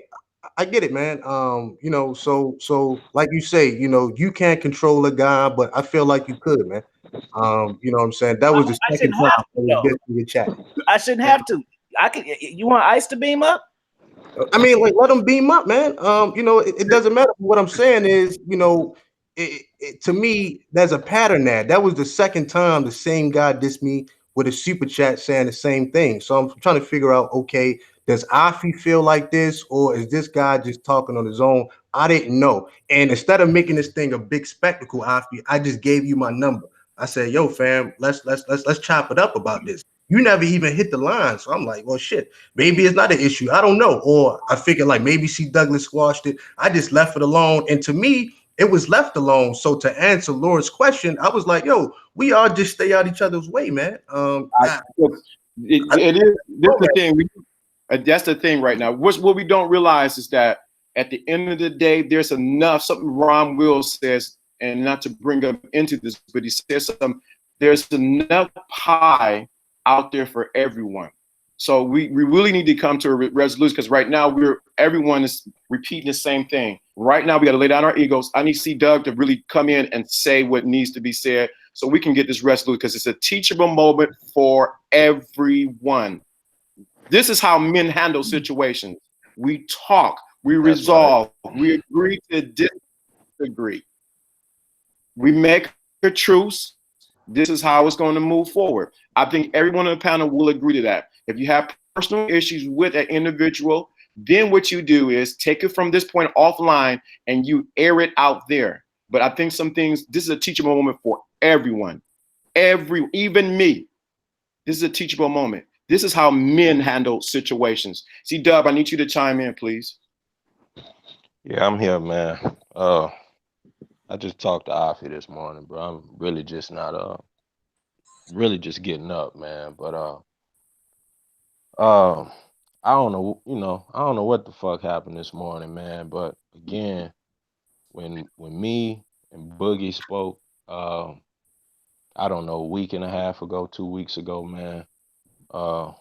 I get it, man. So like you say, you can't control a guy, but I feel like you could, man. You know what I'm saying? That was the second time we chat. I shouldn't have to. You want Ice to beam up? I mean, like, let them beam up, man. It doesn't matter. What I'm saying is, to me, there's a pattern there. That was the second time the same guy dissed me with a super chat saying the same thing. So I'm trying to figure out, okay, does Afi feel like this, or is this guy just talking on his own? I didn't know. And instead of making this thing a big spectacle, Afi, I just gave you my number. I said, yo, fam, let's chop it up about this. You never even hit the line. So I'm like, well, shit, maybe it's not an issue. I don't know. Or I figured like maybe C. Douglas squashed it. I just left it alone. And to me, it was left alone. So to answer Laura's question, I was like, yo, we all just stay out each other's way, man. It is the thing. That's the thing right now. What we don't realize is that at the end of the day, there's enough, something Ron Will says, and not to bring him into this, but he says something, there's enough pie out there for everyone. So we really need to come to a resolution, because right now everyone is repeating the same thing. Right now we got to lay down our egos. I need C. Doug to really come in and say what needs to be said so we can get this resolution, because it's a teachable moment for everyone. This is how men handle situations. We talk, we resolve, we agree to disagree. We make a truce. This is how it's going to move forward. I think everyone on the panel will agree to that. If you have personal issues with an individual, then what you do is take it from this point offline and you air it out there. But I think some things, this is a teachable moment for everyone. Even me. This is a teachable moment. This is how men handle situations. See, Dub, I need you to chime in, please. Yeah, I'm here, man. I just talked to Afi this morning, bro. I'm really just not really just getting up, man. But I don't know, I don't know what the fuck happened this morning, man. But again, when me and Boogie spoke, I don't know, a week and a half ago, 2 weeks ago, man.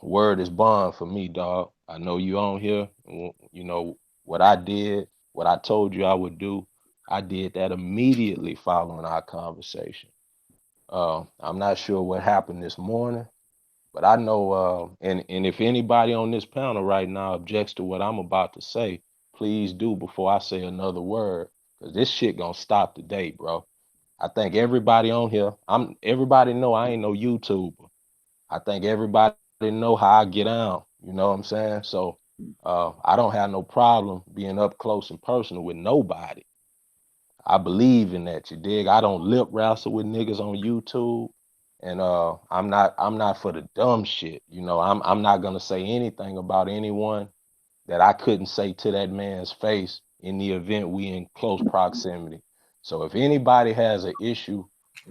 Word is bond for me, dog. I know you on here. You know what I did, what I told you I would do. I did that immediately following our conversation. I'm not sure what happened this morning, but I know, and if anybody on this panel right now objects to what I'm about to say, please do before I say another word, because this shit gonna stop today, bro. I think everybody on here, everybody know I ain't no YouTuber. I think everybody know how I get down. You know what I'm saying? So I don't have no problem being up close and personal with nobody. I believe in that, you dig? I don't lip wrestle with niggas on YouTube. And I'm not for the dumb shit. You know, I'm not gonna say anything about anyone that I couldn't say to that man's face in the event we in close proximity. So if anybody has an issue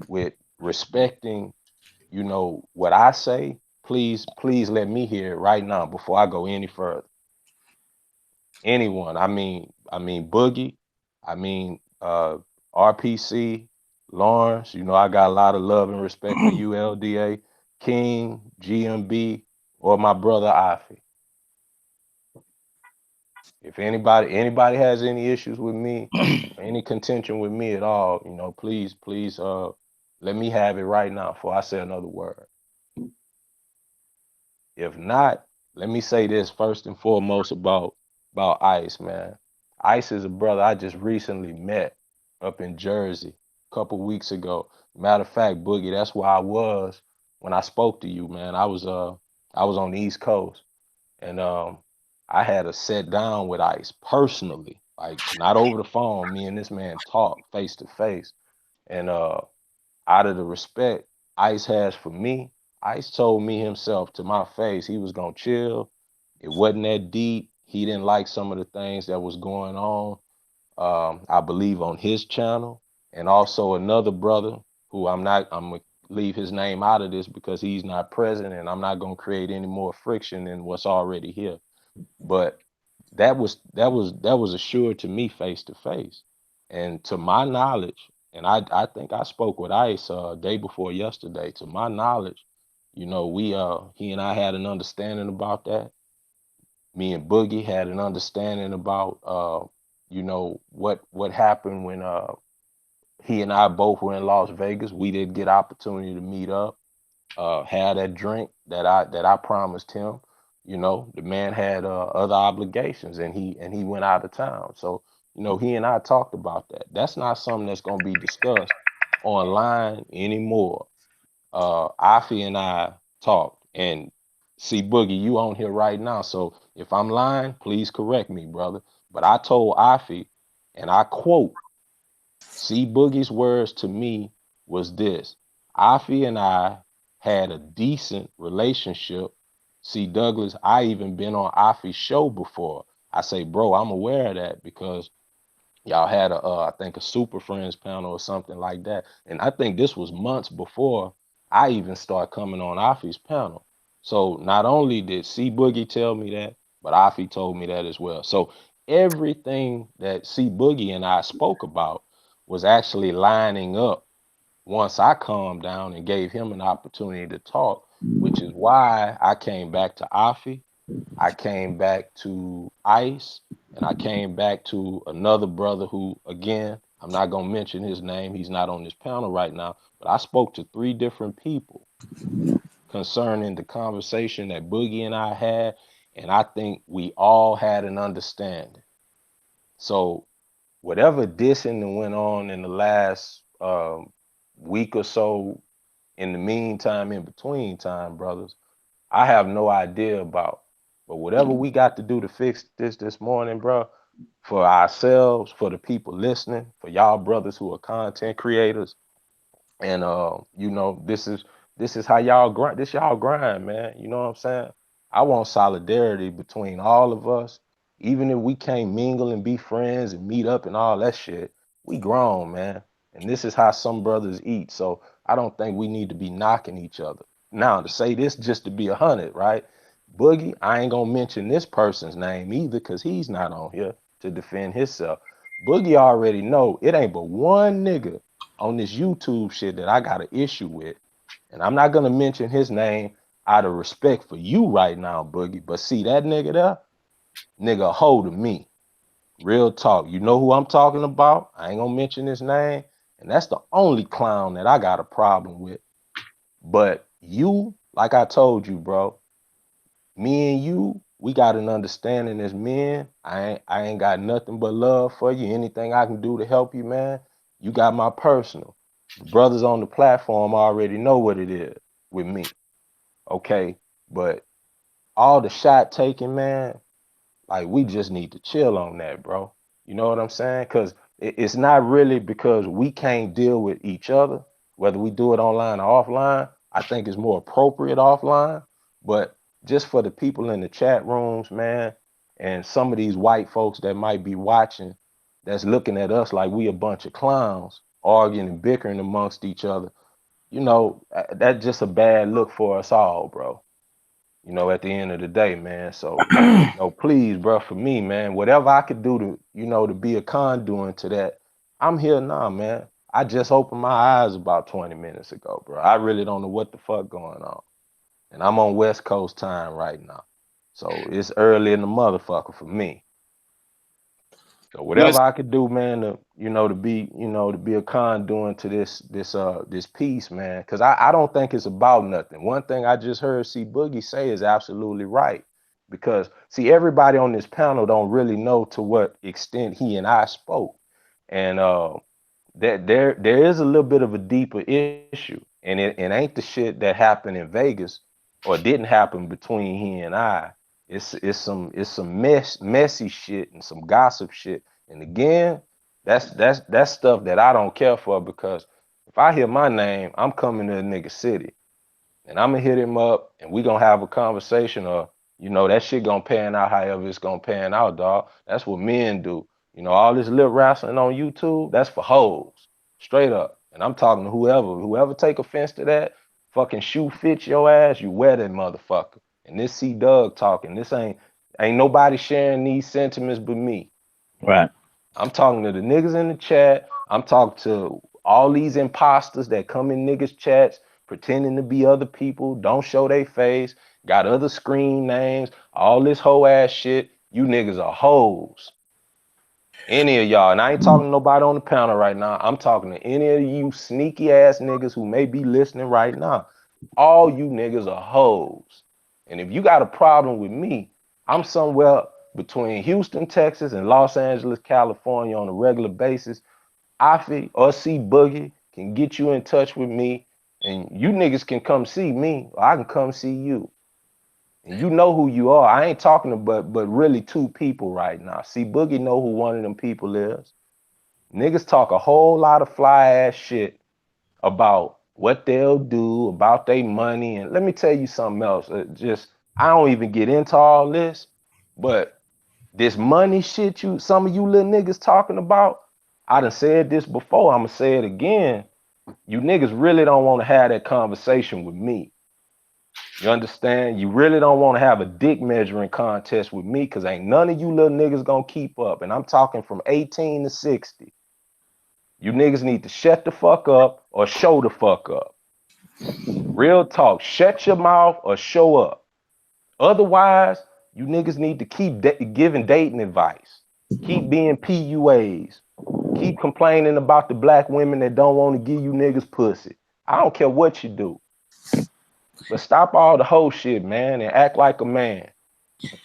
with respecting, you know, what I say, please let me hear it right now before I go any further. Anyone. I mean Boogie, I mean RPC, Lawrence, you know, I got a lot of love and respect for you, LDA, King, GMB, or my brother Ife. If anybody has any issues with me, any contention with me at all, you know, please let me have it right now before I say another word. If not, let me say this first and foremost about Ice, man. Ice is a brother I just recently met up in Jersey a couple weeks ago. Matter of fact, Boogie, that's where I was when I spoke to you, man. I was on the East Coast, and I had a sit down with Ice personally, like not over the phone. Me and this man talked face to face, and out of the respect Ice has for me, Ice told me himself to my face he was gonna chill. It wasn't that deep. He didn't like some of the things that was going on. I believe on his channel, and also another brother who I'm gonna leave his name out of this because he's not present, and I'm not gonna create any more friction than what's already here. But that was assured to me face to face, and to my knowledge, and I think I spoke with Ice day before yesterday. To my knowledge, you know, we he and I had an understanding about that. Me and Boogie had an understanding about you know, what happened when he and I both were in Las Vegas. We did get opportunity to meet up, had that drink that I promised him. You know, the man had other obligations, and he went out of town. So, you know, he and I talked about that. That's not something that's gonna be discussed online anymore. Afi and I talked, and see Boogie, you on here right now. So if I'm lying, please correct me, brother. But I told Afi, and I quote, C Boogie's words to me was this: Afi and I had a decent relationship. See Douglas, I even been on Afi's show before. I say, bro, I'm aware of that because y'all had I think a Super Friends panel or something like that. And I think this was months before I even started coming on Afi's panel. So not only did C Boogie tell me that, but Afi told me that as well. So everything that C Boogie and I spoke about was actually lining up once I calmed down and gave him an opportunity to talk, which is why I came back to Afi. I came back to Ice, and I came back to another brother who, again, I'm not gonna mention his name. He's not on this panel right now, but I spoke to 3 different people concerning the conversation that Boogie and I had, and I think we all had an understanding. So whatever dissing that went on in the last week or so, in the meantime, in between time, brothers, I have no idea about. But whatever we got to do to fix this morning, bro, for ourselves, for the people listening, for y'all brothers who are content creators, and you know, this is how y'all grind. This y'all grind, man. You know what I'm saying? I want solidarity between all of us. Even if we can't mingle and be friends and meet up and all that shit, we grown, man. And this is how some brothers eat. So I don't think we need to be knocking each other. Now, to say this just to be 100, right? Boogie, I ain't gonna mention this person's name either, because he's not on here to defend himself. Boogie already know it ain't but one nigga on this YouTube shit that I got an issue with. And I'm not gonna mention his name out of respect for you right now, Boogie. But see that nigga there, nigga, hold to me. Real talk. You know who I'm talking about? I ain't gonna mention his name. And that's the only clown that I got a problem with. But you, like I told you, bro, me and you, we got an understanding as men. I ain't got nothing but love for you. Anything I can do to help you, man, you got my personal. The brothers on the platform already know what it is with me. Okay. But all the shot taking, man, like we just need to chill on that, bro. You know what I'm saying? Cause It's not really because we can't deal with each other, whether we do it online or offline. I think it's more appropriate offline. But just for the people in the chat rooms, man, and some of these white folks that might be watching, that's looking at us like we a bunch of clowns arguing and bickering amongst each other. That's just a bad look for us all, bro. At the end of the day, man. So, please, bro, for me, man, whatever I could do to be a conduit to that, I'm here now, man. I just opened my eyes about 20 minutes ago, bro. I really don't know what the fuck going on. And I'm on West Coast time right now. So it's early in the motherfucker for me. So whatever Let's I could do, man, to be a conduit to this piece, man, because I don't think it's about nothing. One thing I just heard C Boogie say is absolutely right. Because see, everybody on this panel don't really know to what extent he and I spoke. And that there is a little bit of a deeper issue. And it ain't the shit that happened in Vegas or didn't happen between he and I. It's some messy shit and some gossip shit. And again, that's stuff that I don't care for, because if I hear my name, I'm coming to a nigga city and I'm gonna hit him up and we gonna have a conversation, or that shit gonna pan out however it's gonna pan out, dog. That's what men do. All this lip wrestling on YouTube, that's for hoes, straight up. And I'm talking to whoever take offense to that, fucking shoe fits your ass, you wear that motherfucker. And this C Doug talking. This ain't nobody sharing these sentiments but me. Right. I'm talking to the niggas in the chat. I'm talking to all these imposters that come in niggas chats pretending to be other people, don't show their face, got other screen names, all this hoe ass shit. You niggas are hoes. Any of y'all, and I ain't talking to nobody on the panel right now. I'm talking to any of you sneaky ass niggas who may be listening right now. All you niggas are hoes. And if you got a problem with me, I'm somewhere between Houston, Texas, and Los Angeles, California on a regular basis. Afi or C Boogie can get you in touch with me, and you niggas can come see me, or I can come see you. And you know who you are. I ain't talking to but really two people right now. See, Boogie know who one of them people is. Niggas talk a whole lot of fly ass shit about what they'll do, about their money. And let me tell you something else. I don't even get into all this, but this money shit some of you little niggas talking about, I done said this before, I'ma say it again. You niggas really don't want to have that conversation with me. You understand? You really don't want to have a dick measuring contest with me, because ain't none of you little niggas gonna keep up. And I'm talking from 18 to 60. You niggas need to shut the fuck up or show the fuck up. Real talk. Shut your mouth or show up. Otherwise, you niggas need to keep giving dating advice. Keep being PUAs. Keep complaining about the black women that don't want to give you niggas pussy. I don't care what you do. But stop all the whole shit, man, and act like a man.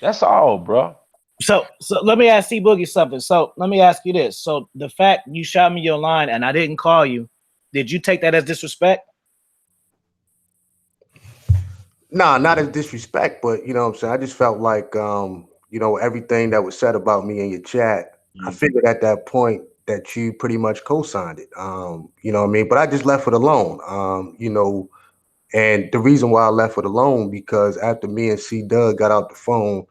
That's all, bro. So let me ask C Boogie something. So let me ask you this. So the fact you shot me your line and I didn't call you, did you take that as disrespect? Nah, not as disrespect, but you know what I'm saying? I just felt like everything that was said about me in your chat, I figured at that point that you pretty much co-signed it. You know what I mean? But I just left it alone. And the reason why I left it alone, because after me and C Doug got out the phone,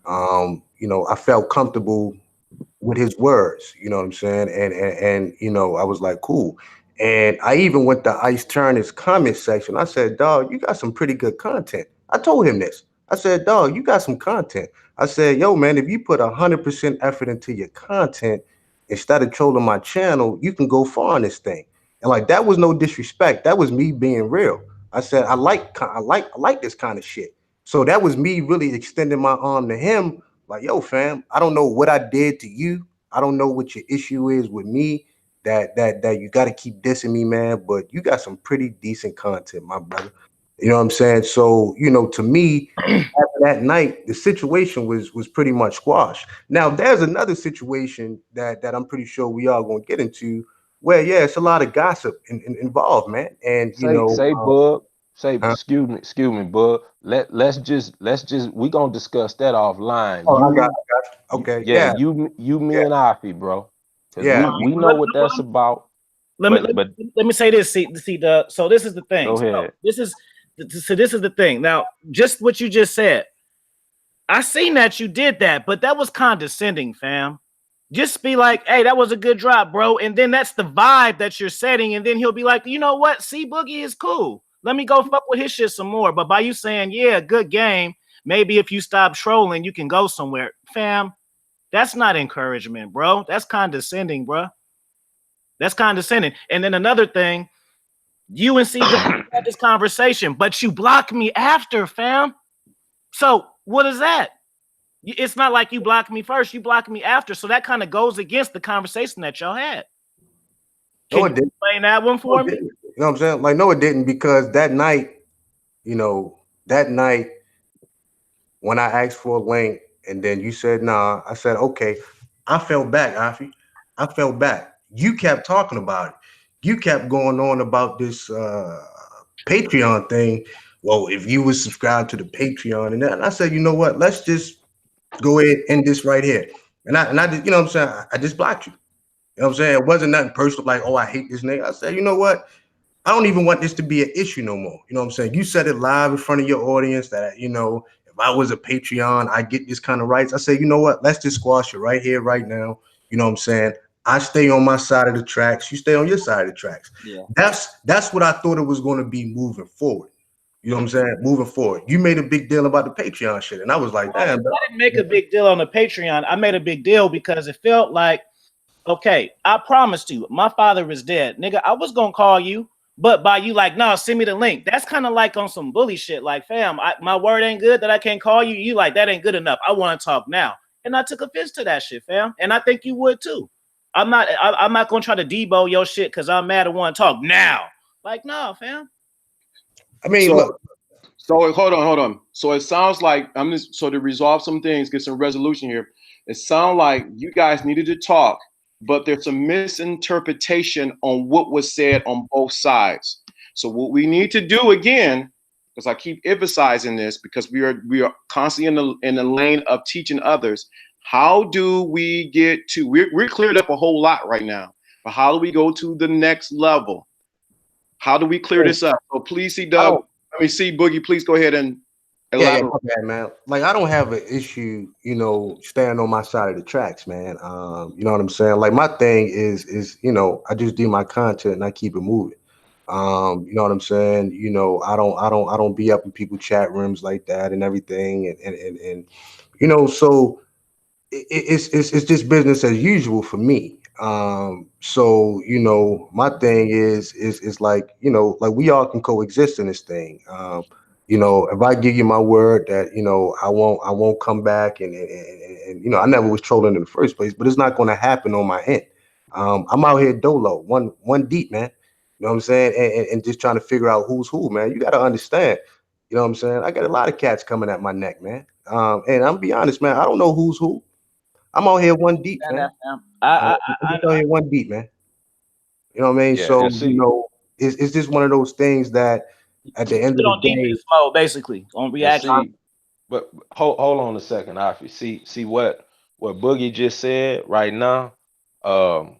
I felt comfortable with his words, you know what I'm saying? And I was like, cool. And I even went to Ice Turner's comment section. I said, dog, you got some pretty good content. I told him this. I said, dog, you got some content. I said, yo, man, if you put 100% effort into your content instead of trolling my channel, you can go far on this thing. And like, that was no disrespect. That was me being real. I said, I like this kind of shit. So that was me really extending my arm to him. Like, yo, fam, I don't know what I did to you. I don't know what your issue is with me that you got to keep dissing me, man. But you got some pretty decent content, my brother. You know what I'm saying? So, to me, after that night, the situation was pretty much squashed. Now, there's another situation that I'm pretty sure we are going to get into where, yeah, it's a lot of gossip involved, man. And, Say Bug. Say huh? excuse me, Bug. Let's just we gonna discuss that offline. Oh, I got you. Okay, Yeah, yeah. you me and Afi, bro. because Yeah. we know what that's about. Let me But let me say this. So this is the thing. go ahead. This is the thing. Now, just what you just said. I seen that you did that, but that was condescending, fam. Just be like, hey, that was a good drop, bro. And then that's the vibe that you're setting. And then he'll be like, you know what? C Boogie is cool. Let me go fuck with his shit some more. But by you saying, yeah, good game, maybe if you stop trolling, you can go somewhere. Fam, that's not encouragement, bro. That's condescending, bro. That's condescending. And then another thing, you and C Boogie had this conversation, but you blocked me after, fam. So what is that? It's not like you blocked me first, you blocked me after. So that kind of goes against the conversation that y'all had. No, Can it you didn't. explain that one No, for it me? didn't. You know what I'm saying? Like, no, it didn't, because that night, that night when I asked for a link and then you said nah, I said, okay. I fell back, Afi. I fell back. You kept talking about it. You kept going on about this Patreon thing. Well, if you would subscribe to the Patreon and I said, you know what? Let's just go ahead and end this right here. And I just, you know what I'm saying? I just blocked you. You know what I'm saying? It wasn't nothing personal like, oh, I hate this nigga. I said, you know what? I don't even want this to be an issue no more. You know what I'm saying? You said it live in front of your audience that, if I was a Patreon, I get this kind of rights. I say, you know what? Let's just squash it right here, right now. You know what I'm saying? I stay on my side of the tracks. You stay on your side of the tracks. Yeah. That's what I thought it was going to be moving forward. You know what I'm saying? Moving forward. You made a big deal about the Patreon shit. And I was like, damn. I didn't make a big deal on the Patreon. I made a big deal because it felt like, okay, I promised you, my father is dead. Nigga, I was gonna call you, but by you like, no, send me the link. That's kind of like on some bully shit. Like, fam, my word ain't good that I can't call you. You like, that ain't good enough. I want to talk now. And I took offense to that shit, fam. And I think you would too. I'm not gonna try to debo your shit because I'm mad and want to talk now. Like, no, fam. I mean, So, look. so hold on. So it sounds like so to resolve some things, get some resolution here. It sounds like you guys needed to talk, but there's a misinterpretation on what was said on both sides. So what we need to do again, because I keep emphasizing this, because we are constantly in the lane of teaching others. How do we get to? We're cleared up a whole lot right now, but how do we go to the next level? How do we clear this up? So please, C-Dub, C Boogie, please go ahead and elaborate. Yeah, my bad, man. Like, I don't have an issue, staying on my side of the tracks, man. You know what I'm saying? Like, my thing is, I just do my content and I keep it moving. You know what I'm saying? I don't be up in people chat rooms like that and everything, and so it's just business as usual for me. So my thing is like, like we all can coexist in this thing. If I give you my word that I won't come back, and I never was trolling in the first place, but it's not going to happen on my end. I'm out here dolo, one deep, man. You know what I'm saying, and just trying to figure out who's who, man. You got to understand. You know what I'm saying? I got a lot of cats coming at my neck, man. And I'm be honest, man. I don't know who's who. I'm out here one deep, man. I'm out here one deep, man. You know what I mean? Yeah, So, and see, it's just one of those things that at the end of Put the on defense day, mode, basically, on and reaction. see, but hold on a second, Afi. See what Boogie just said right now. Um,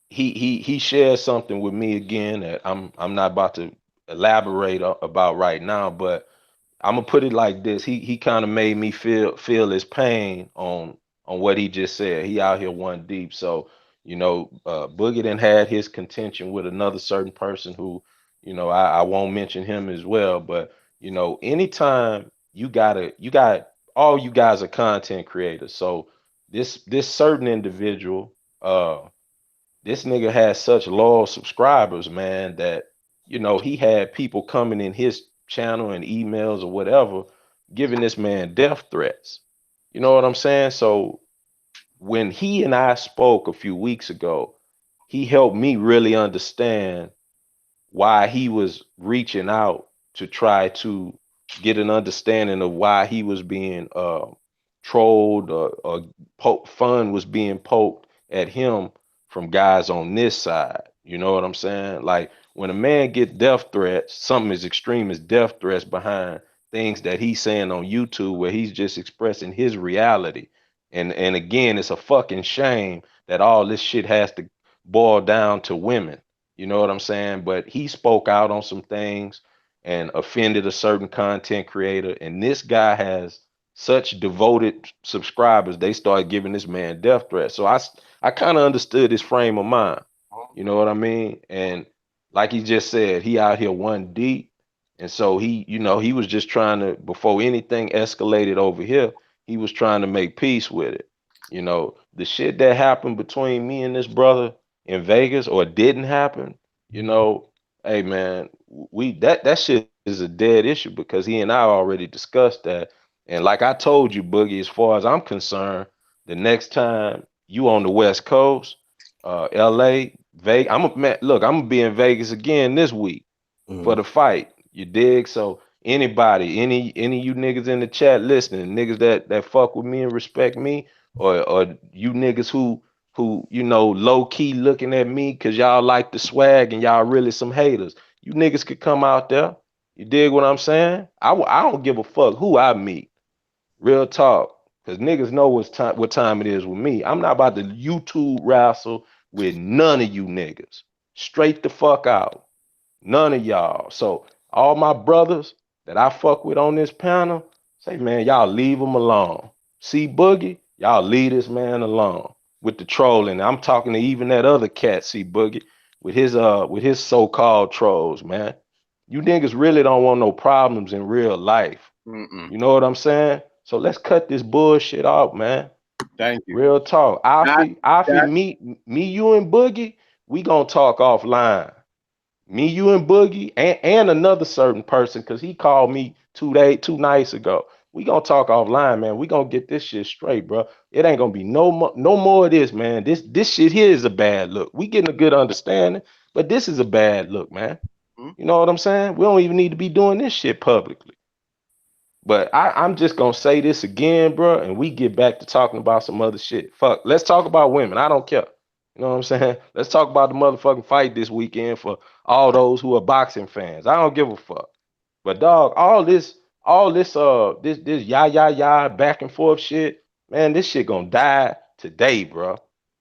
he shared something with me again that I'm not about to elaborate about right now, but I'm gonna put it like this. He kind of made me feel his pain on what he just said. He out here one deep. So, Boogie done had his contention with another certain person who, I won't mention him as well, but anytime you got all you guys are content creators. So this certain individual, this nigga has such loyal subscribers, man, that he had people coming in his channel and emails or whatever, giving this man death threats. You know what I'm saying? So when he and I spoke a few weeks ago, he helped me really understand why he was reaching out to try to get an understanding of why he was being trolled, or fun was being poked at him from guys on this side. You know what I'm saying? Like, when a man get death threats, something as extreme as death threats behind things that he's saying on YouTube, where he's just expressing his reality And again, it's a fucking shame that all this shit has to boil down to women. You know what I'm saying? But he spoke out on some things and offended a certain content creator. And this guy has such devoted subscribers, they started giving this man death threats. So I kind of understood his frame of mind. You know what I mean? And like he just said, he out here one deep. And so he, you know, he was just trying to, before anything escalated over here, he was trying to make peace with it. You know, the shit that happened between me and this brother in Vegas or didn't happen, you know, hey man, we that shit is a dead issue because he and I already discussed that. And like I told you, Boogie, as far as I'm concerned, the next time you on the West Coast, LA, Vegas, look, I'm gonna be in Vegas again this week for the fight. You dig? So anybody, any you niggas in the chat listening, niggas that fuck with me and respect me, or you niggas who you know low key looking at me because y'all like the swag and y'all really some haters. You niggas could come out there. You dig what I'm saying? I don't give a fuck who I meet. Real talk. Cause niggas know what time it is with me. I'm not about to YouTube wrestle with none of you niggas. Straight the fuck out. None of y'all. So all my brothers that I fuck with on this panel, say, man, y'all leave them alone. See Boogie, y'all leave this man alone with the trolling. I'm talking to even that other cat, See Boogie, with his so-called trolls, man. You niggas really don't want no problems in real life. You know what I'm saying? So let's cut this bullshit off, man. Thank you. Real talk. That- Me, you and Boogie, we gonna talk offline. Me, you, and Boogie, and another certain person, because he called me 2 nights ago. We gonna talk offline, man. We gonna get this shit straight, bro. It ain't gonna be no more of this, man. This shit here is a bad look. We getting a good understanding, but this is a bad look, man. You know what I'm saying? We don't even need to be doing this shit publicly. But I'm just gonna say this again, bro, and we get back to talking about some other shit. Fuck, let's talk about women. I don't care. You know what I'm saying? Let's talk about the motherfucking fight this weekend for all those who are boxing fans. I don't give a fuck. But dog, this yah back and forth shit, man, this shit gonna die today, bro.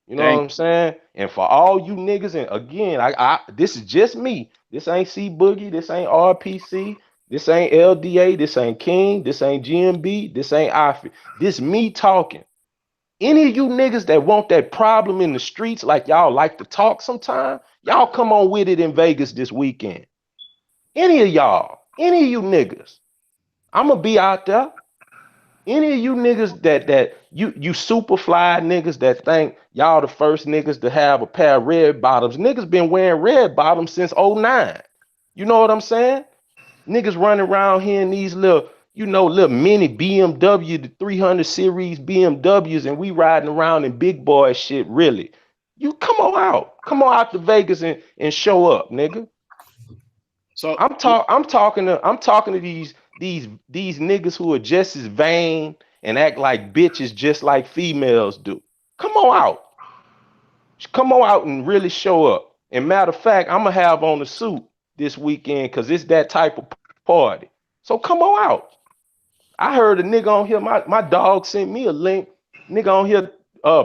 You know what Thank I'm saying? And for all you niggas, and again, I this is just me. This ain't C Boogie, this ain't RPC, this ain't LDA, this ain't King, this ain't GMB, this ain't Ife. This me talking. Any of you niggas that want that problem in the streets, like y'all like to talk sometime, y'all come on with it in Vegas this weekend. Any of y'all, any of you niggas, I'ma be out there. Any of you niggas that you super fly niggas that think y'all the first niggas to have a pair of red bottoms. Niggas been wearing red bottoms since '09. You know what I'm saying? Niggas running around here in these little, you know, little mini BMW, the 300 series BMWs, and we riding around in big boy shit, really. You come on out. Come on out to Vegas and show up, nigga. So I'm talking to these niggas who are just as vain and act like bitches just like females do. Come on out. Come on out and really show up. And matter of fact, I'm gonna have on a suit this weekend because it's that type of party. So come on out. I heard a nigga on here, my dog sent me a link. Nigga on here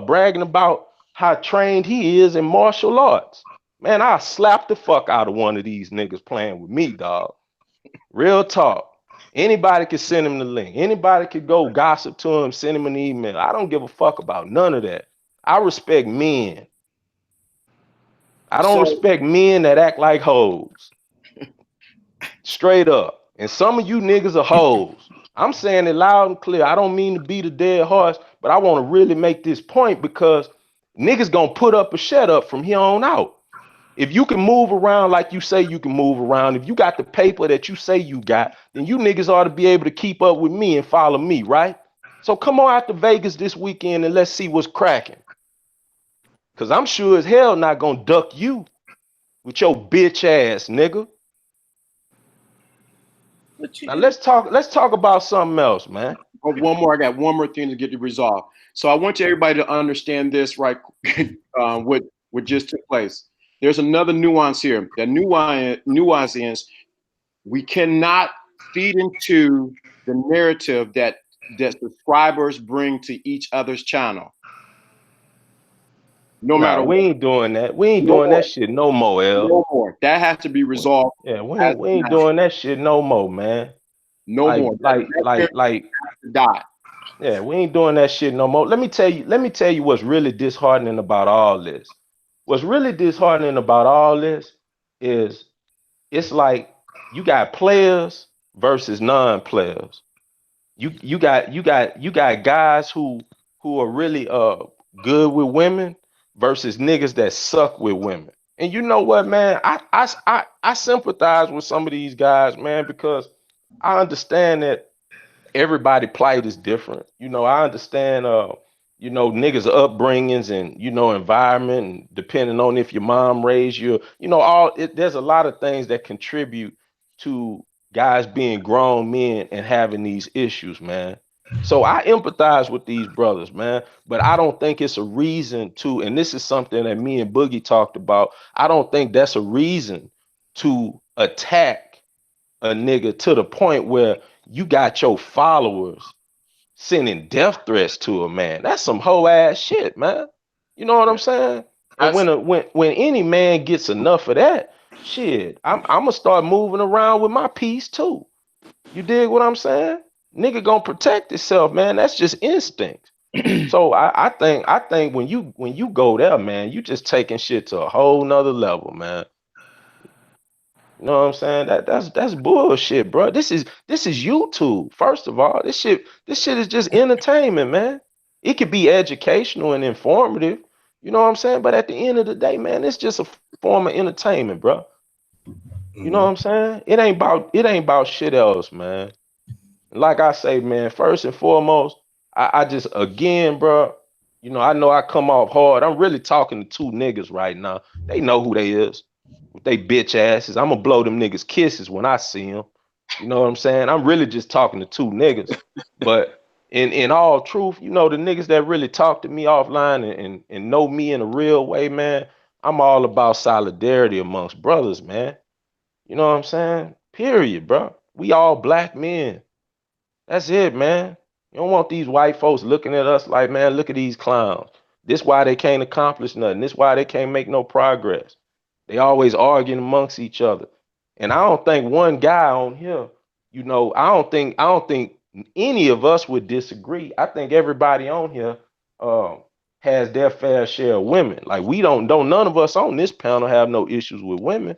bragging about how trained he is in martial arts. Man, I slap the fuck out of one of these niggas playing with me, dog. Real talk. Anybody could send him the link. Anybody could go gossip to him, send him an email. I don't give a fuck about none of that. I respect men. I don't so respect men that act like hoes. Straight up. And some of you niggas are hoes. I'm saying it loud and clear. I don't mean to beat a dead horse, but I want to really make this point because niggas gonna put up or shut up from here on out. If you can move around like you say you can move around, if you got the paper that you say you got, then you niggas ought to be able to keep up with me and follow me, right? So come on out to Vegas this weekend and let's see what's cracking. Cause I'm sure as hell not gonna duck you with your bitch ass, nigga. Now let's talk about something else, man. one more. I got one more thing to get to resolve. So I want everybody to understand this, right? What just took place. There's another nuance here. That nuance is we cannot feed into the narrative that that subscribers bring to each other's channel. No Nah, matter we what. ain't doing that. We ain't No doing more. that shit no more, L. No more. That has to be resolved. Yeah, As we ain't doing that shit no more, man. no more. Like To die. yeah, we ain't doing that shit no more. Let me tell you what's really disheartening about all this. What's really disheartening about all this is it's like you got players versus non-players. You got guys who are really good with women versus niggas that suck with women. And you know what, man? I sympathize with some of these guys, man, because I understand that everybody plight is different. I understand niggas upbringings and environment and depending on if your mom raised you, there's a lot of things that contribute to guys being grown men and having these issues, man. So I empathize with these brothers, man, but I don't think it's a reason to, and this is something that me and Boogie talked about. I don't think that's a reason to attack a nigga to the point where you got your followers sending death threats to a man. That's some hoe ass shit, man. You know what I'm saying? And That's when any man gets enough of that, shit, I'm gonna start moving around with my piece too. You dig what I'm saying? Nigga gonna protect itself, man. That's just instinct. So I think when you go there, man, you just taking shit to a whole nother level, man. You know what I'm saying? That's bullshit, bro. This is YouTube. First of all, this shit is just entertainment, man. It could be educational and informative. You know what I'm saying? But at the end of the day, man, it's just a form of entertainment, bro. You know what I'm saying? It ain't about shit else, man. Like I say, man, first and foremost, I just again, bro, I know I come off hard. I'm really talking to two niggas right now. They know who they is with they bitch asses. I'm gonna blow them niggas kisses when I see them. You know what I'm saying? I'm really just talking to two niggas. But in all truth, the niggas that really talk to me offline and know me in a real way, man, I'm all about solidarity amongst brothers, man. You know what I'm saying? Period, bro. We all black men. That's it, man. You don't want these white folks looking at us like, man, look at these clowns. This why they can't accomplish nothing. This why they can't make no progress. They always arguing amongst each other. And I don't think one guy on here, I don't think any of us would disagree. I think everybody on here has their fair share of women. Like we don't none of us on this panel have no issues with women.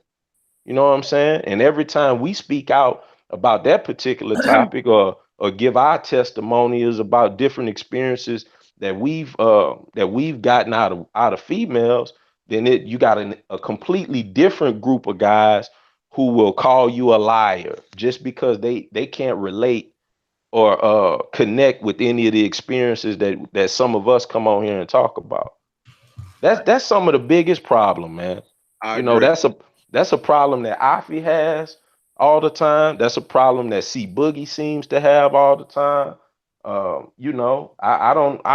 You know what I'm saying? And every time we speak out about that particular topic or give our testimonials about different experiences that we've gotten out of females, then you got a completely different group of guys who will call you a liar just because they can't relate or connect with any of the experiences that some of us come on here and talk about. That's some of the biggest problem, man. I You know, agree. that's a problem that Afi has all the time. That's a problem that C Boogie seems to have all the time. I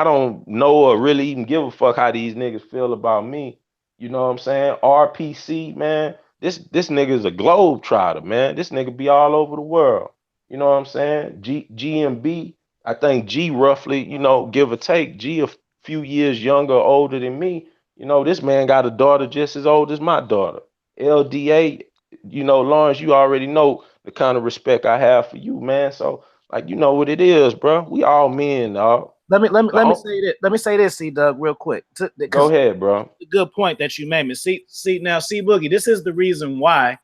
don't know or really even give a fuck how these niggas feel about me. You know what I'm saying? RPC, man. This nigga is a globe trotter, man. This nigga be all over the world. You know what I'm saying? GMB, I think G roughly, give or take, G a few years younger or older than me. This man got a daughter just as old as my daughter. LDA, Lawrence, you already know the kind of respect I have for you, man. So, like, you know what it is, bro. We all men, dog. Let me say that. Let me say this, C Doug, real quick. Go ahead, bro. A good point that you made me. See now, C Boogie. This is the reason why.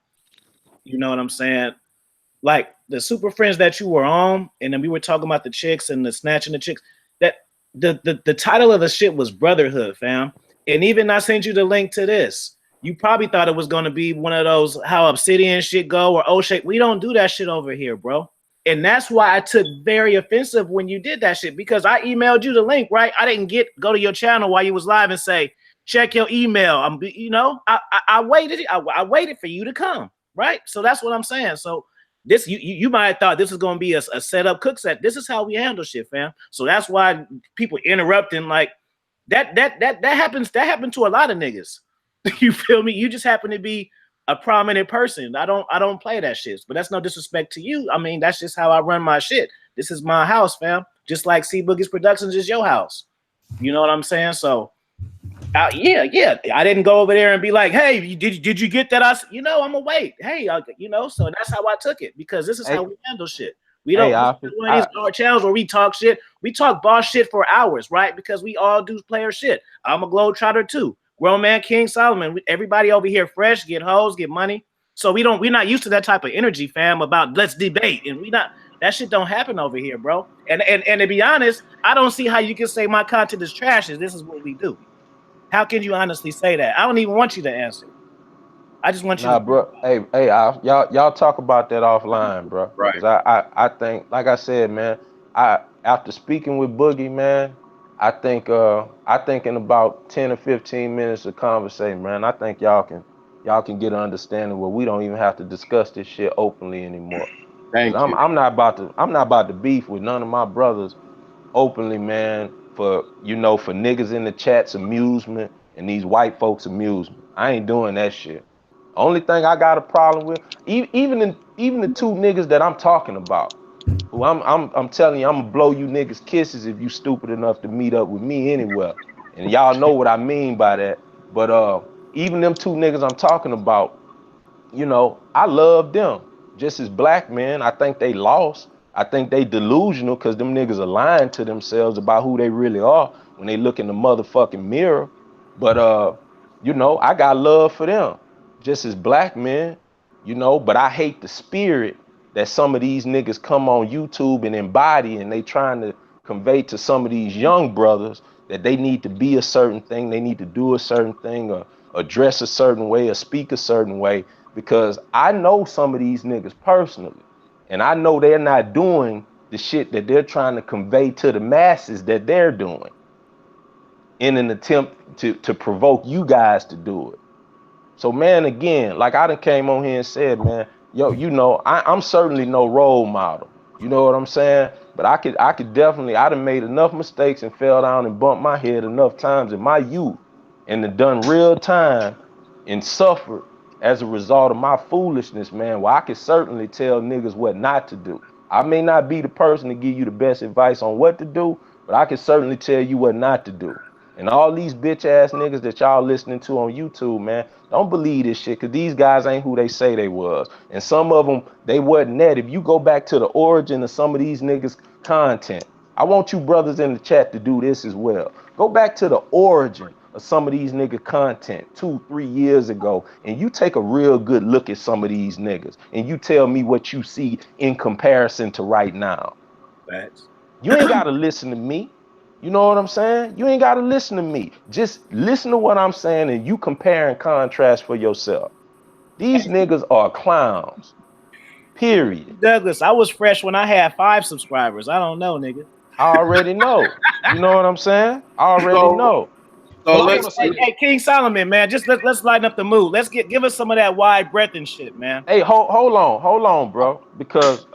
You know what I'm saying? Like the super friends that you were on, and then we were talking about the chicks and the snatching the chicks. That the title of the shit was Brotherhood, fam. And even I sent you the link to this. You probably thought it was going to be one of those how Obsidian shit go or O-Shape. We don't do that shit over here, bro. And that's why I took very offensive when you did that shit, because I emailed you the link, right? I didn't go to your channel while you was live and say, check your email. I waited. I waited for you to come, right? So that's what I'm saying. So this you might have thought this was gonna be a setup cook set. This is how we handle shit, fam. So that's why people interrupting like that happens. That happened to a lot of niggas. You feel me? You just happen to be a prominent person. I don't play that shit. But that's no disrespect to you. I mean, that's just how I run my shit. This is my house, fam. just like C Boogie's Productions is your house. You know what I'm saying? So, yeah. I didn't go over there and be like, "Hey, did you get that?" I'm gonna wait. Hey, so that's how I took it because this is how Hey, we handle shit. We hey, don't this Alfie, is one of these our channels where we talk shit. We talk boss shit for hours, right? Because we all do player shit. I'm a globetrotter too. Grown man King Solomon. Everybody over here fresh, get hoes, get money. So we're not used to that type of energy, fam. About let's debate, and we not that shit don't happen over here, bro. And to be honest, I don't see how you can say my content is trash. As this is what we do. How can you honestly say that? I don't even want you to answer. I just want you nah, to. bro. Hey, y'all talk about that offline, bro. Right. Cause I think, like I said, man, after speaking with Boogie, man, I think in about 10 or 15 minutes of conversation, man, I think y'all can get an understanding where we don't even have to discuss this shit openly anymore. Cause Thank you. I'm not about to beef with none of my brothers openly, man, for niggas in the chat's amusement and these white folks' amusement. I ain't doing that shit. Only thing I got a problem with, even the two niggas that I'm talking about, who I'm telling you, I'm gonna blow you niggas kisses if you stupid enough to meet up with me anywhere. And y'all know what I mean by that. But even them two niggas I'm talking about, I love them. Just as black men, I think they lost. I think they delusional because them niggas are lying to themselves about who they really are when they look in the motherfucking mirror. But I got love for them. Just as black men, but I hate the spirit that some of these niggas come on YouTube and embody, and they trying to convey to some of these young brothers that they need to be a certain thing, they need to do a certain thing, or dress a certain way, or speak a certain way, because I know some of these niggas personally, and I know they're not doing the shit that they're trying to convey to the masses that they're doing in an attempt to provoke you guys to do it. So, man, again, like I done came on here and said, man, yo, I'm certainly no role model. You know what I'm saying? But I could definitely, I done made enough mistakes and fell down and bumped my head enough times in my youth and done real time and suffered as a result of my foolishness, man. Well, I could certainly tell niggas what not to do. I may not be the person to give you the best advice on what to do, but I can certainly tell you what not to do. And all these bitch ass niggas that y'all listening to on YouTube, man, don't believe this shit, because these guys ain't who they say they was. And some of them, they wasn't that. If you go back to the origin of some of these niggas' content, I want you brothers in the chat to do this as well. Go back to the origin of some of these nigga content 2-3 years ago, and you take a real good look at some of these niggas, and you tell me what you see in comparison to right now. Facts. You ain't gotta listen to me. You know what I'm saying? You ain't gotta listen to me. Just listen to what I'm saying, and you compare and contrast for yourself. These niggas are clowns. Period. Douglas, I was fresh when I had 5 subscribers. I don't know, nigga. I already know. You know what I'm saying? I already So know. so Well, I Okay, want let's to say this. hey, King Solomon, man, just let's lighten up the mood. Give us some of that wide breath and shit, man. Hey, hold on, bro. Because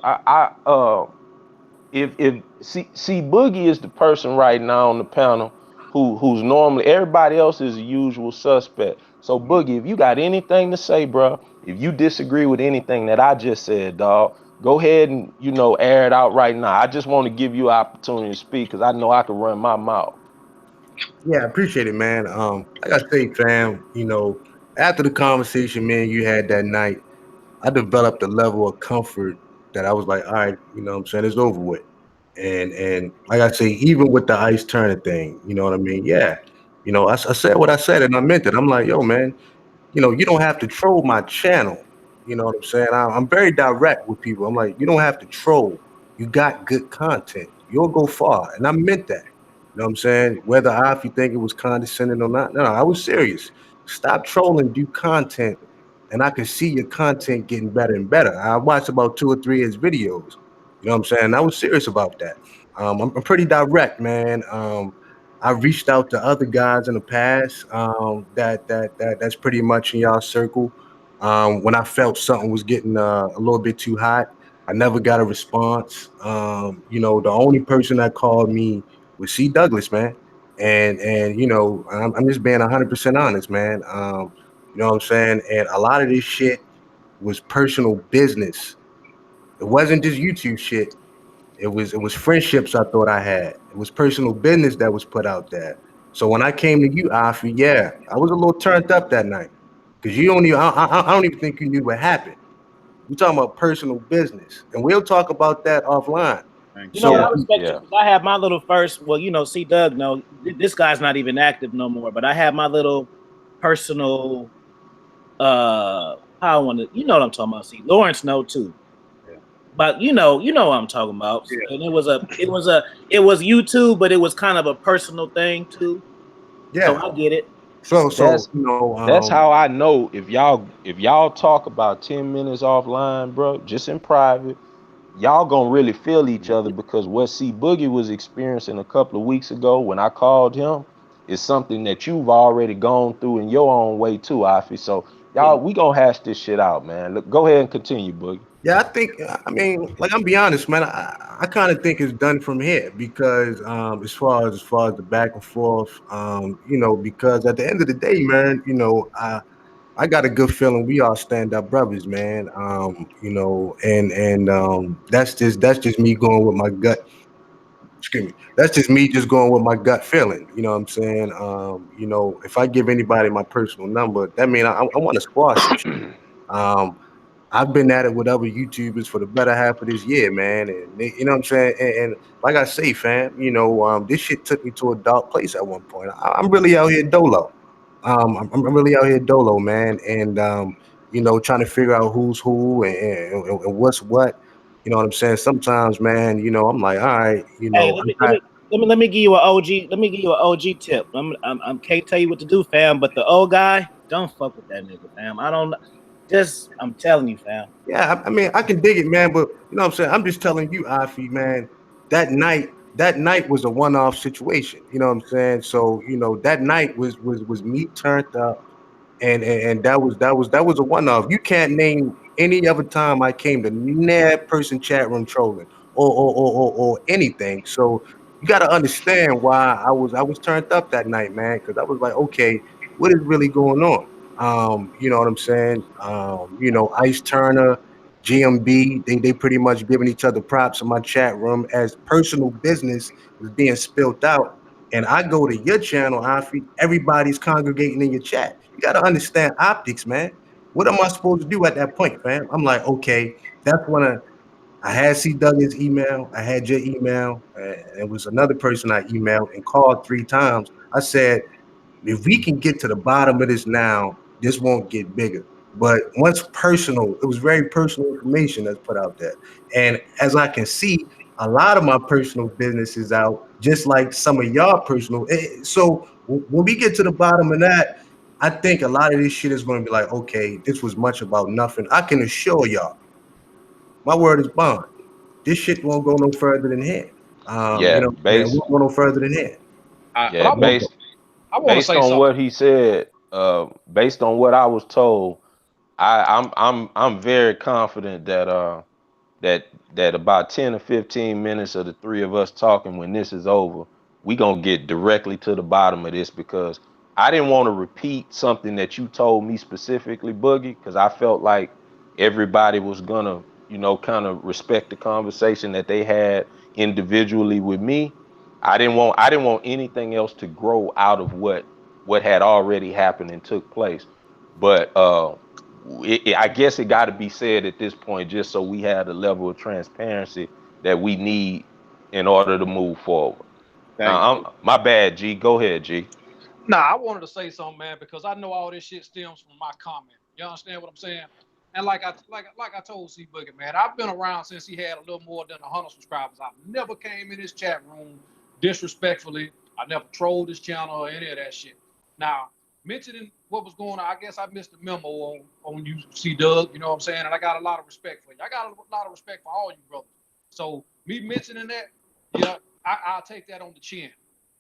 if see Boogie is the person right now on the panel who's normally, everybody else is a usual suspect. So Boogie, if you got anything to say, bro, if you disagree with anything that I just said, dog, go ahead and air it out right now. I just want to give you an opportunity to speak because I know I can run my mouth. Yeah, I appreciate it, man. Like I say, fam, after the conversation, man, you had that night, I developed a level of comfort that I was like, all right, what I'm saying, it's over with. And like I say, even with the ice turner thing, you know what I mean? Yeah. I said what I said and I meant it. I'm like, yo, man, you don't have to troll my channel. You know what I'm saying? I'm very direct with people. I'm like, you don't have to troll. You got good content. You'll go far. And I meant that. You know what I'm saying? Whether if you think it was condescending or not, no, I was serious. Stop trolling, do content, and I can see your content getting better and better. I watched about 2 or 3 of his videos. You know what I'm saying? I was serious about that. I'm pretty direct, man. I reached out to other guys in the past that's pretty much in y'all circle. When I felt something was getting a little bit too hot, I never got a response. The only person that called me was C. Douglas, man, and I'm just being 100% honest, man. You know what I'm saying? And a lot of this shit was personal business. It wasn't just YouTube shit. It was friendships I thought I had. It was personal business that was put out there. So when I came to you, Afi, yeah, I was a little turned up that night because you don't even. I don't even think you knew what happened. We're talking about personal business, and we'll talk about that offline. Thank You know what? So I Yeah, respect you yeah. because I have my little first. Well, you know, see, Doug, no, this guy's not even active no more. But I have my little personal. How I want to. You know what I'm talking about? See, Lawrence know too. you. But you know what I'm talking about. Yeah. And it was YouTube, but it was kind of a personal thing too. So yeah, I get it. so That's you know, that's how I know if y'all talk about 10 minutes offline, bro, just in private, y'all gonna really feel each other because what C Boogie was experiencing a couple of weeks ago when I called him is something that you've already gone through in your own way too, Afi. So Yeah. y'all, we gonna hash this shit out, man. Look, go ahead and continue, Boogie. yeah, I think. I mean, like I'm be honest, man. I kind of think it's done from here because as far as the back and forth, you know, because at the end of the day, man, you know, I got a good feeling we all stand up brothers, man. You know, and that's just me going with my gut. Excuse me. That's just me just going with my gut feeling. You know what I'm saying? You know, if I give anybody my personal number, that means I want to squash some shit. Um, I've been at it with other YouTubers for the better half of this year, man, and you know what I'm saying. And like I say, fam, you know, this shit took me to a dark place at one point. I'm really out here dolo. I'm really out here dolo, man, and you know, trying to figure out who's who and what's what. You know what I'm saying? Sometimes, man, you know, I'm like, all right, you Hey, know, let me give you an OG. Let me give you an OG tip. I'm can't tell you what to do, fam. But the old guy, don't fuck with that nigga, fam. I don't. Just I'm telling you, fam. yeah, I mean, I can dig it, man, but you know what I'm saying? I'm just telling you, Afi, man, that night was a one-off situation. You know what I'm saying? So, you know, that night was me turned up and that was a one-off. You can't name any other time I came to that person chat room trolling or anything. So you gotta understand why I was turned up that night, man, because I was like, okay, what is really going on? You know what I'm saying? You know, Ice Turner, GMB, they pretty much giving each other props in my chat room as personal business was being spilt out. And I go to your channel, Afi, everybody's congregating in your chat. You gotta understand optics, man. What am I supposed to do at that point, fam? I'm like, okay, that's when I had C. Duggan's email, I had your email, and it was another person I emailed and called 3 times. I said, if we can get to the bottom of this now, this won't get bigger. But once personal, it was very personal information that's put out there. And as I can see, a lot of my personal business is out, just like some of y'all personal. So when we get to the bottom of that, I think a lot of this shit is going to be like, okay, this was much about nothing. I can assure y'all, my word is bond. This shit won't go no further than here. You Yeah, know, what I'm saying? base Won't go no further than here. But yeah, I want to based say on something. what he said, based on what I was told, I'm very confident that about 10 or 15 minutes of the three of us talking when this is over, we gonna get directly to the bottom of this because I didn't want to repeat something that you told me specifically, Boogie, because I felt like everybody was gonna, kind of respect the conversation that they had individually with me. I didn't want anything else to grow out of what had already happened and took place. But I guess it got to be said at this point, just so we have the level of transparency that we need in order to move forward. Thank you. My bad, G. Go ahead, G. Nah, I wanted to say something, man, because I know all this shit stems from my comment. You understand what I'm saying? And like I told C Boogie, man, I've been around since he had a little more than 100 subscribers. I've never came in his chat room disrespectfully. I never trolled his channel or any of that shit. Now, mentioning what was going on, I guess I missed the memo on you, C Doug. You know what I'm saying? And I got a lot of respect for you. I got a lot of respect for all you brothers. So me mentioning that, yeah, I'll take that on the chin.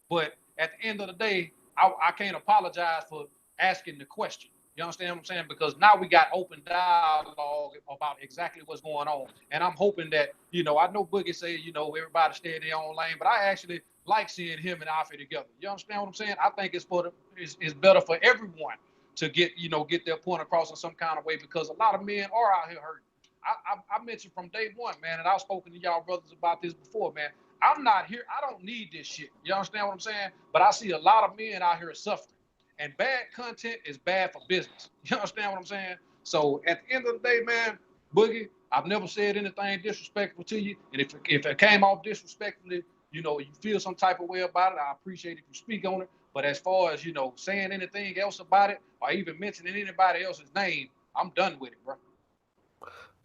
But at the end of the day, I can't apologize for asking the question. You understand what I'm saying? Because now we got open dialogue about exactly what's going on. And I'm hoping that, I know Boogie say, everybody stay in their own lane, but I actually like seeing him and Alfie together. You understand what I'm saying? I think it's better for everyone to get their point across in some kind of way because a lot of men are out here hurting. I mentioned from day one, man, and I've spoken to y'all brothers about this before, man. I'm not here. I don't need this shit. You understand what I'm saying? But I see a lot of men out here suffering, and bad content is bad for business. You understand what I'm saying? So at the end of the day, man, Boogie, I've never said anything disrespectful to you, and if it came off disrespectfully, you feel some type of way about it, I appreciate if you speak on it. But as far as saying anything else about it or even mentioning anybody else's name, I'm done with it, bro.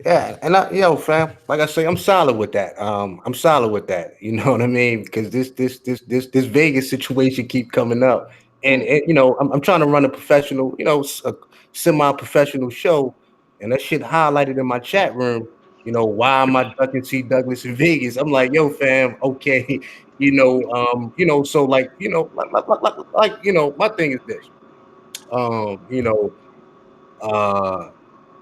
Yeah, and fam, like I say, I'm solid with that. I'm solid with that. You know what I mean? Because this Vegas situation keep coming up, and I'm trying to run a professional, a semi-professional show, and that shit highlighted in my chat room. Why am I ducking C Douglas in Vegas? I'm like, yo, fam, okay, so my thing is this, um, you know, uh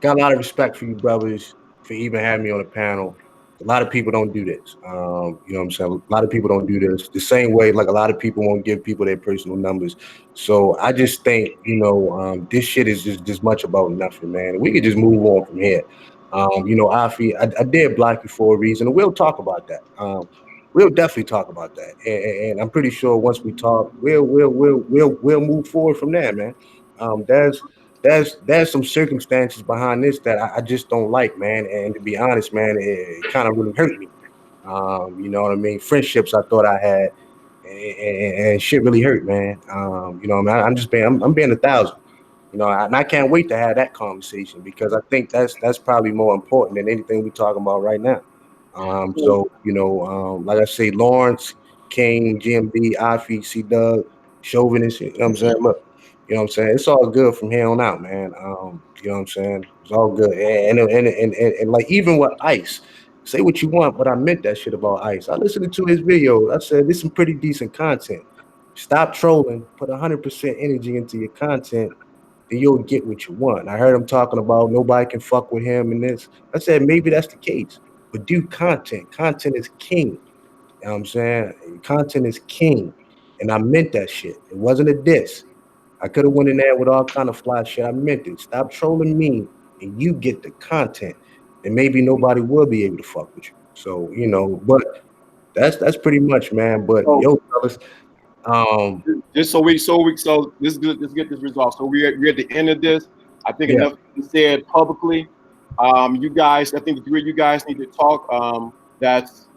got a lot of respect for you brothers for even having me on the panel. A lot of people don't do this. You know what I'm saying? A lot of people don't do this the same way. Like a lot of people won't give people their personal numbers. So I just think, this shit is just much about nothing, man. We could just move on from here. Afi, I did block you for a reason, and we'll talk about that. We'll definitely talk about that, and I'm pretty sure once we talk, we'll move forward from there, man. There's some circumstances behind this that I just don't like, man. And to be honest, man, it kind of really hurt me. You know what I mean? Friendships I thought I had, and shit really hurt, man. I mean, I'm being 1,000. And I can't wait to have that conversation because I think that's probably more important than anything we're talking about right now. Like I say, Lawrence, King, GMB, Afi, C Doug, Chauvinist, you know what I'm saying? Look, you know what I'm saying? It's all good from here on out, man. You know what I'm saying? It's all good. And like even with Ice, say what you want, but I meant that shit about Ice. I listened to his video. I said, this is some pretty decent content. Stop trolling, put 100% energy into your content, then you'll get what you want. I heard him talking about nobody can fuck with him and this. I said, maybe that's the case. But do content. Content is king. You know what I'm saying? Content is king. And I meant that shit. It wasn't a diss. I could have went in there with all kind of fly shit. I meant it. Stop trolling me and you get the content. And maybe nobody will be able to fuck with you. So, but that's pretty much, man. But So yo, fellas, um, just so let's get this resolved. So we're at the end of this. I think yeah, enough is said publicly. You guys, I think the three of you guys need to talk. That's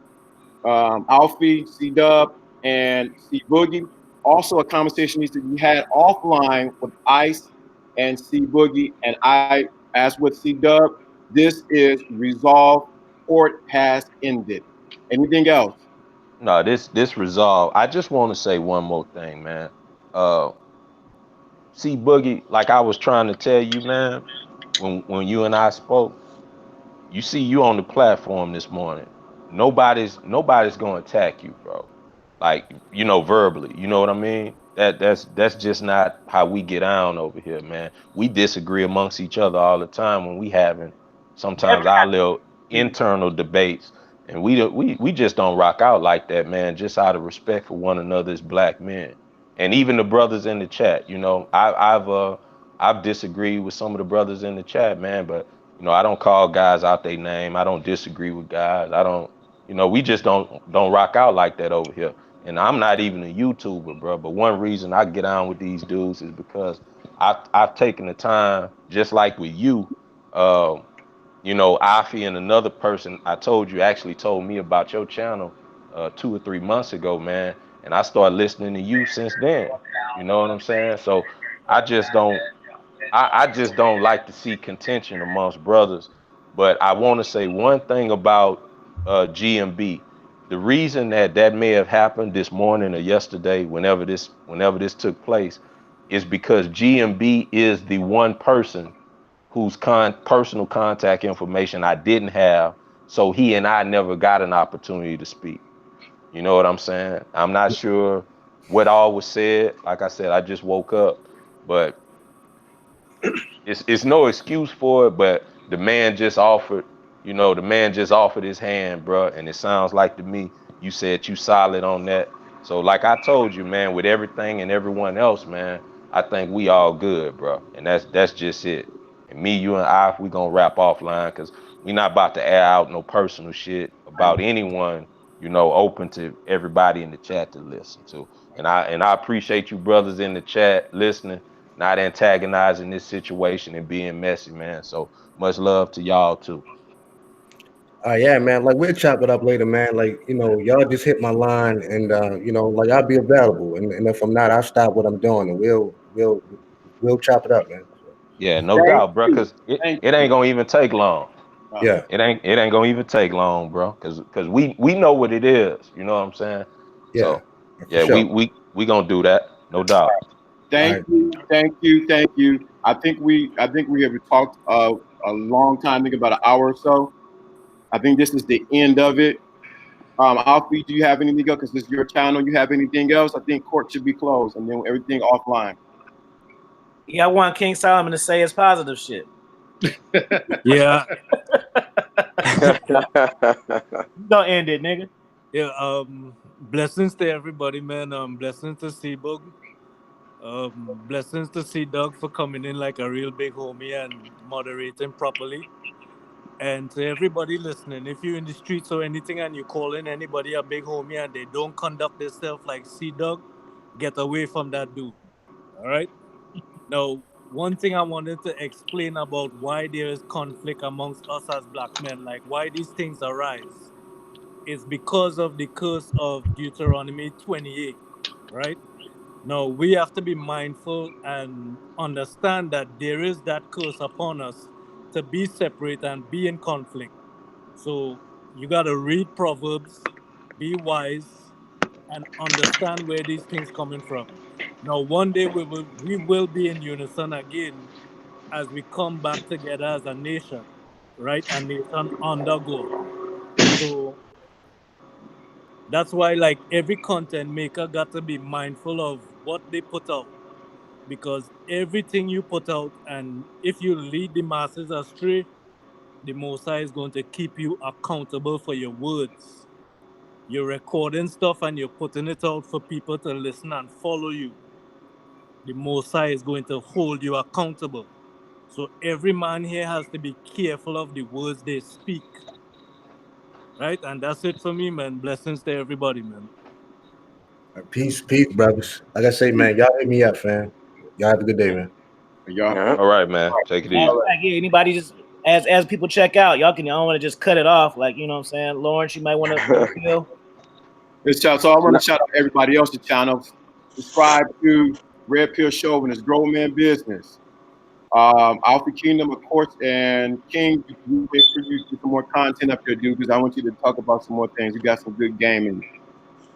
Alfie, C Dub, and C Boogie. Also, a conversation needs to be had offline with Ice and C Boogie. And as with C Dub, this is resolved. Court has ended. Anything else? No, this resolve. I just want to say one more thing, man. Uh, see, Boogie, like I was trying to tell you, man, when you and I spoke, you see you on the platform this morning. Nobody's gonna attack you, bro. Like, verbally. You know what I mean? That's just not how we get down over here, man. We disagree amongst each other all the time when we having sometimes our little internal debates, and we just don't rock out like that, man. Just out of respect for one another as black men, and even the brothers in the chat. I've disagreed with some of the brothers in the chat, man, but I don't call guys out their name. I don't disagree with guys. I don't, we just don't rock out like that over here. And I'm not even a YouTuber, bro. But one reason I get on with these dudes is because I've taken the time, just like with you, um, Afi and another person I told you actually told me about your channel 2 or 3 months ago, man. And I started listening to you since then. You know what I'm saying? So I just don't I just don't like to see contention amongst brothers. But I want to say one thing about GMB. The reason that may have happened this morning or yesterday, whenever this took place, is because GMB is the one person whose personal contact information I didn't have, so he and I never got an opportunity to speak. You know what I'm saying? I'm not sure what all was said. Like I said, I just woke up, but it's no excuse for it, but the man just offered his hand, bro, and it sounds like to me you said you solid on that. So like I told you, man, with everything and everyone else, man, I think we all good, bro, and that's just it. And me, you, and I, we gonna wrap offline because we not about to air out no personal shit about anyone, you know, open to everybody in the chat to listen to. And I appreciate you brothers in the chat listening, not antagonizing this situation and being messy, man. So much love to y'all too. Yeah, man. Like we'll chop it up later, man. Like y'all just hit my line, and like I'll be available. And if I'm not, I'll stop what I'm doing, and we'll chop it up, man. So, Yeah, no Thank doubt, bro. you. Cause it, Thank it you. ain't gonna even take long. yeah, It ain't gonna even take long, bro. Cause we know what it is. You know what I'm saying? yeah, So for yeah, sure. we gonna do that, no doubt. All Thank right. you. Thank you. Thank you. I think we have talked a long time, I think about an hour or so. I think this is the end of it. Alfie, do you have anything else? Because this is your channel. You have anything else? I think court should be closed and then everything offline. Yeah, I want King Solomon to say his positive shit. Yeah, You gonna end it, nigga. yeah. Blessings to everybody, man. Blessings to Seabug. Blessings to C Doug for coming in like a real big homie and moderating properly. And to everybody listening, if you're in the streets or anything and you calling anybody a big homie and they don't conduct themselves like C Doug, get away from that dude. All right. Now, one thing I wanted to explain about why there is conflict amongst us as black men, like why these things arise, is because of the curse of Deuteronomy 28, right? Now, we have to be mindful and understand that there is that curse upon us to be separate and be in conflict. So, you got to read Proverbs, be wise, and understand where these things coming from. Now, one day we will be in unison again as we come back together as a nation, right? A nation under God. So that's why, like, every content maker got to be mindful of what they put out, because everything you put out, and if you lead the masses astray, the Most High is going to keep you accountable for your words. You're recording stuff and you're putting it out for people to listen and follow you. The Most High is going to hold you accountable. So every man here has to be careful of the words they speak, right? And that's it for me, man. Blessings to everybody, man. Peace, peace, brothers. Like I say, man, y'all hit me up, fam. Y'all have a good day, man. Y'all. Yeah. All right, man. Take it Matter easy. of fact, yeah, anybody just as people check out, y'all don't want to just cut it off, like you know what I'm saying. Lawrence, you might want to refill. So I want to shout out everybody else's channels. Subscribe to Red Pill Show and his Grown Man Business. Alpha Kingdom, of course, and King, you make sure you get some more content up there, dude, because I want you to talk about some more things. You got some good gaming.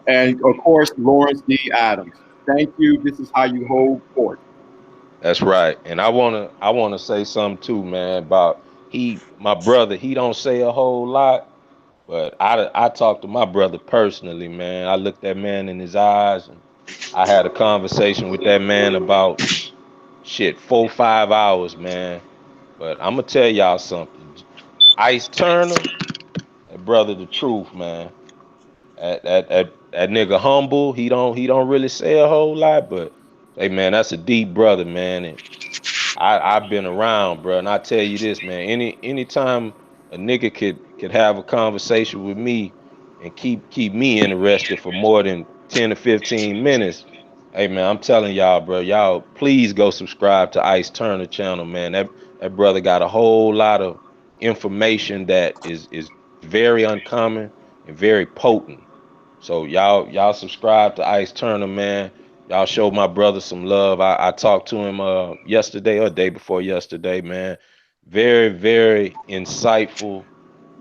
And of course, Lawrence D. Adams. Thank you. This is how you hold court. That's right. And I wanna say something too, man, about my brother, he don't say a whole lot, but I talked to my brother personally, man. I looked that man in his eyes and I had a conversation with that man about shit, 4, 5 hours, man. But I'm gonna tell y'all something. Ice Turner, that brother the truth, man. That nigga humble. He don't really say a whole lot, but hey man, that's a deep brother, man. And I've been around, bro, and I tell you this, man. Anytime a nigga could have a conversation with me and keep me interested for more than 10 to 15 minutes, hey man, I'm telling y'all, bro, y'all please go subscribe to Ice Turner channel, man. That brother got a whole lot of information that is very uncommon and very potent. So y'all subscribe to Ice Turner, man. Y'all show my brother some love. I talked to him yesterday or day before yesterday, man. Very, very insightful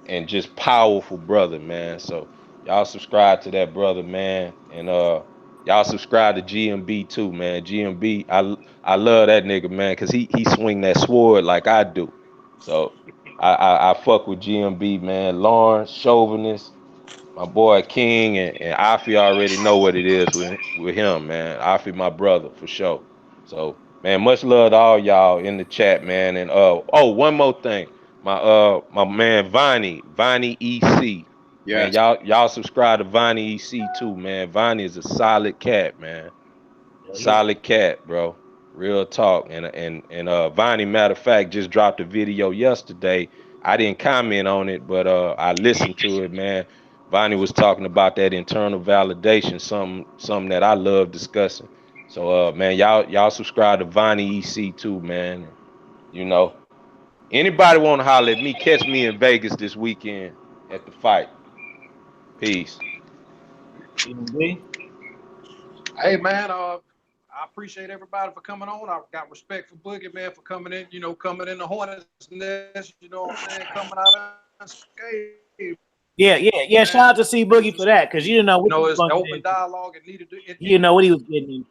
and just powerful brother, man. So y'all subscribe to that brother, man. And y'all subscribe to GMB too, man. GMB, I love that nigga, man, because he swing that sword like I do. So I fuck with GMB, man. Lawrence, Chauvinist, my boy King, and Afi already know what it is with him, man. Afi, my brother, for sure. So, man, much love to all y'all in the chat, man. And oh, one more thing. My man Vonnie EC. Man, Yes. y'all subscribe to Vonnie EC too, man. Vonnie is a solid cat, man. Hell yeah. Solid cat, bro. Real talk. And Vonnie, matter of fact, just dropped a video yesterday. I didn't comment on it, but I listened to it, man. Vonnie was talking about that internal validation, something that I love discussing. So man, y'all subscribe to Vonnie EC too, man. You know, anybody want to holler at me, catch me in Vegas this weekend at the fight. Peace. DMD? Hey man, I appreciate everybody for coming on. I've got respect for Boogie, man, for coming in, coming in the hornet's nest, you know what I'm saying, coming out unscathed. Yeah. Man, Shout out to C Boogie for that, because you didn't know what he was it's going to get open into. dialogue. It needed to. You didn't know what he was getting into.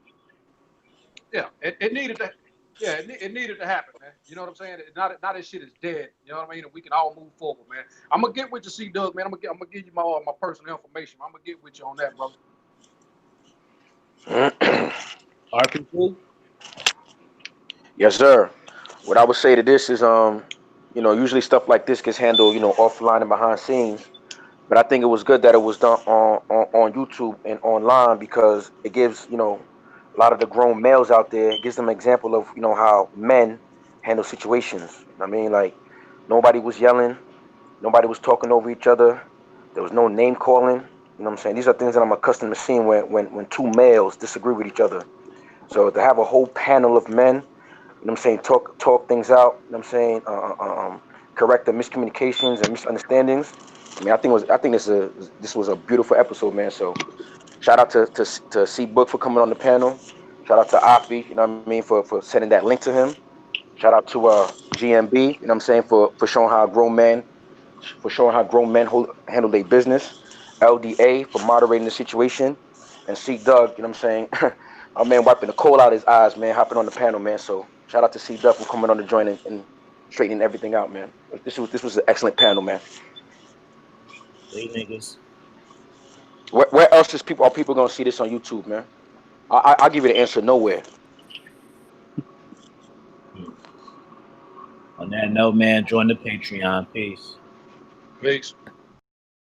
Yeah, it needed to. Yeah, it needed to happen, man. You know what I'm saying? Not that shit is dead. You know what I mean? And we can all move forward, man. I'm gonna get with you, C Doug, man. I'm gonna give you my personal information. I'm gonna get with you on that, brother. RPC? Yes, sir. What I would say to this is, usually stuff like this gets handled, offline and behind scenes. But I think it was good that it was done on YouTube and online because it gives, a lot of the grown males out there, it gives them an example of, how men handle situations. I mean, like, nobody was yelling, nobody was talking over each other, there was no name calling. You know what I'm saying? These are things that I'm accustomed to seeing when two males disagree with each other. So to have a whole panel of men, you know what I'm saying, talk things out, you know what I'm saying, correct the miscommunications and misunderstandings. I mean, I think this was a beautiful episode, man. So shout out to C Book for coming on the panel. Shout out to Afi, you know what I mean, for sending that link to him. Shout out to GMB, you know what I'm saying, for showing how grown men handle their business. LDA for moderating the situation, and C Doug, you know what I'm saying, our man wiping the coal out of his eyes, man, hopping on the panel, man. So shout out to C Doug for coming on the joint and straightening everything out, man. This was an excellent panel, man. They niggas. Where else are people gonna see this on YouTube, man? I'll give you the answer. Nowhere. On that note, man, join the Patreon. Peace. Peace.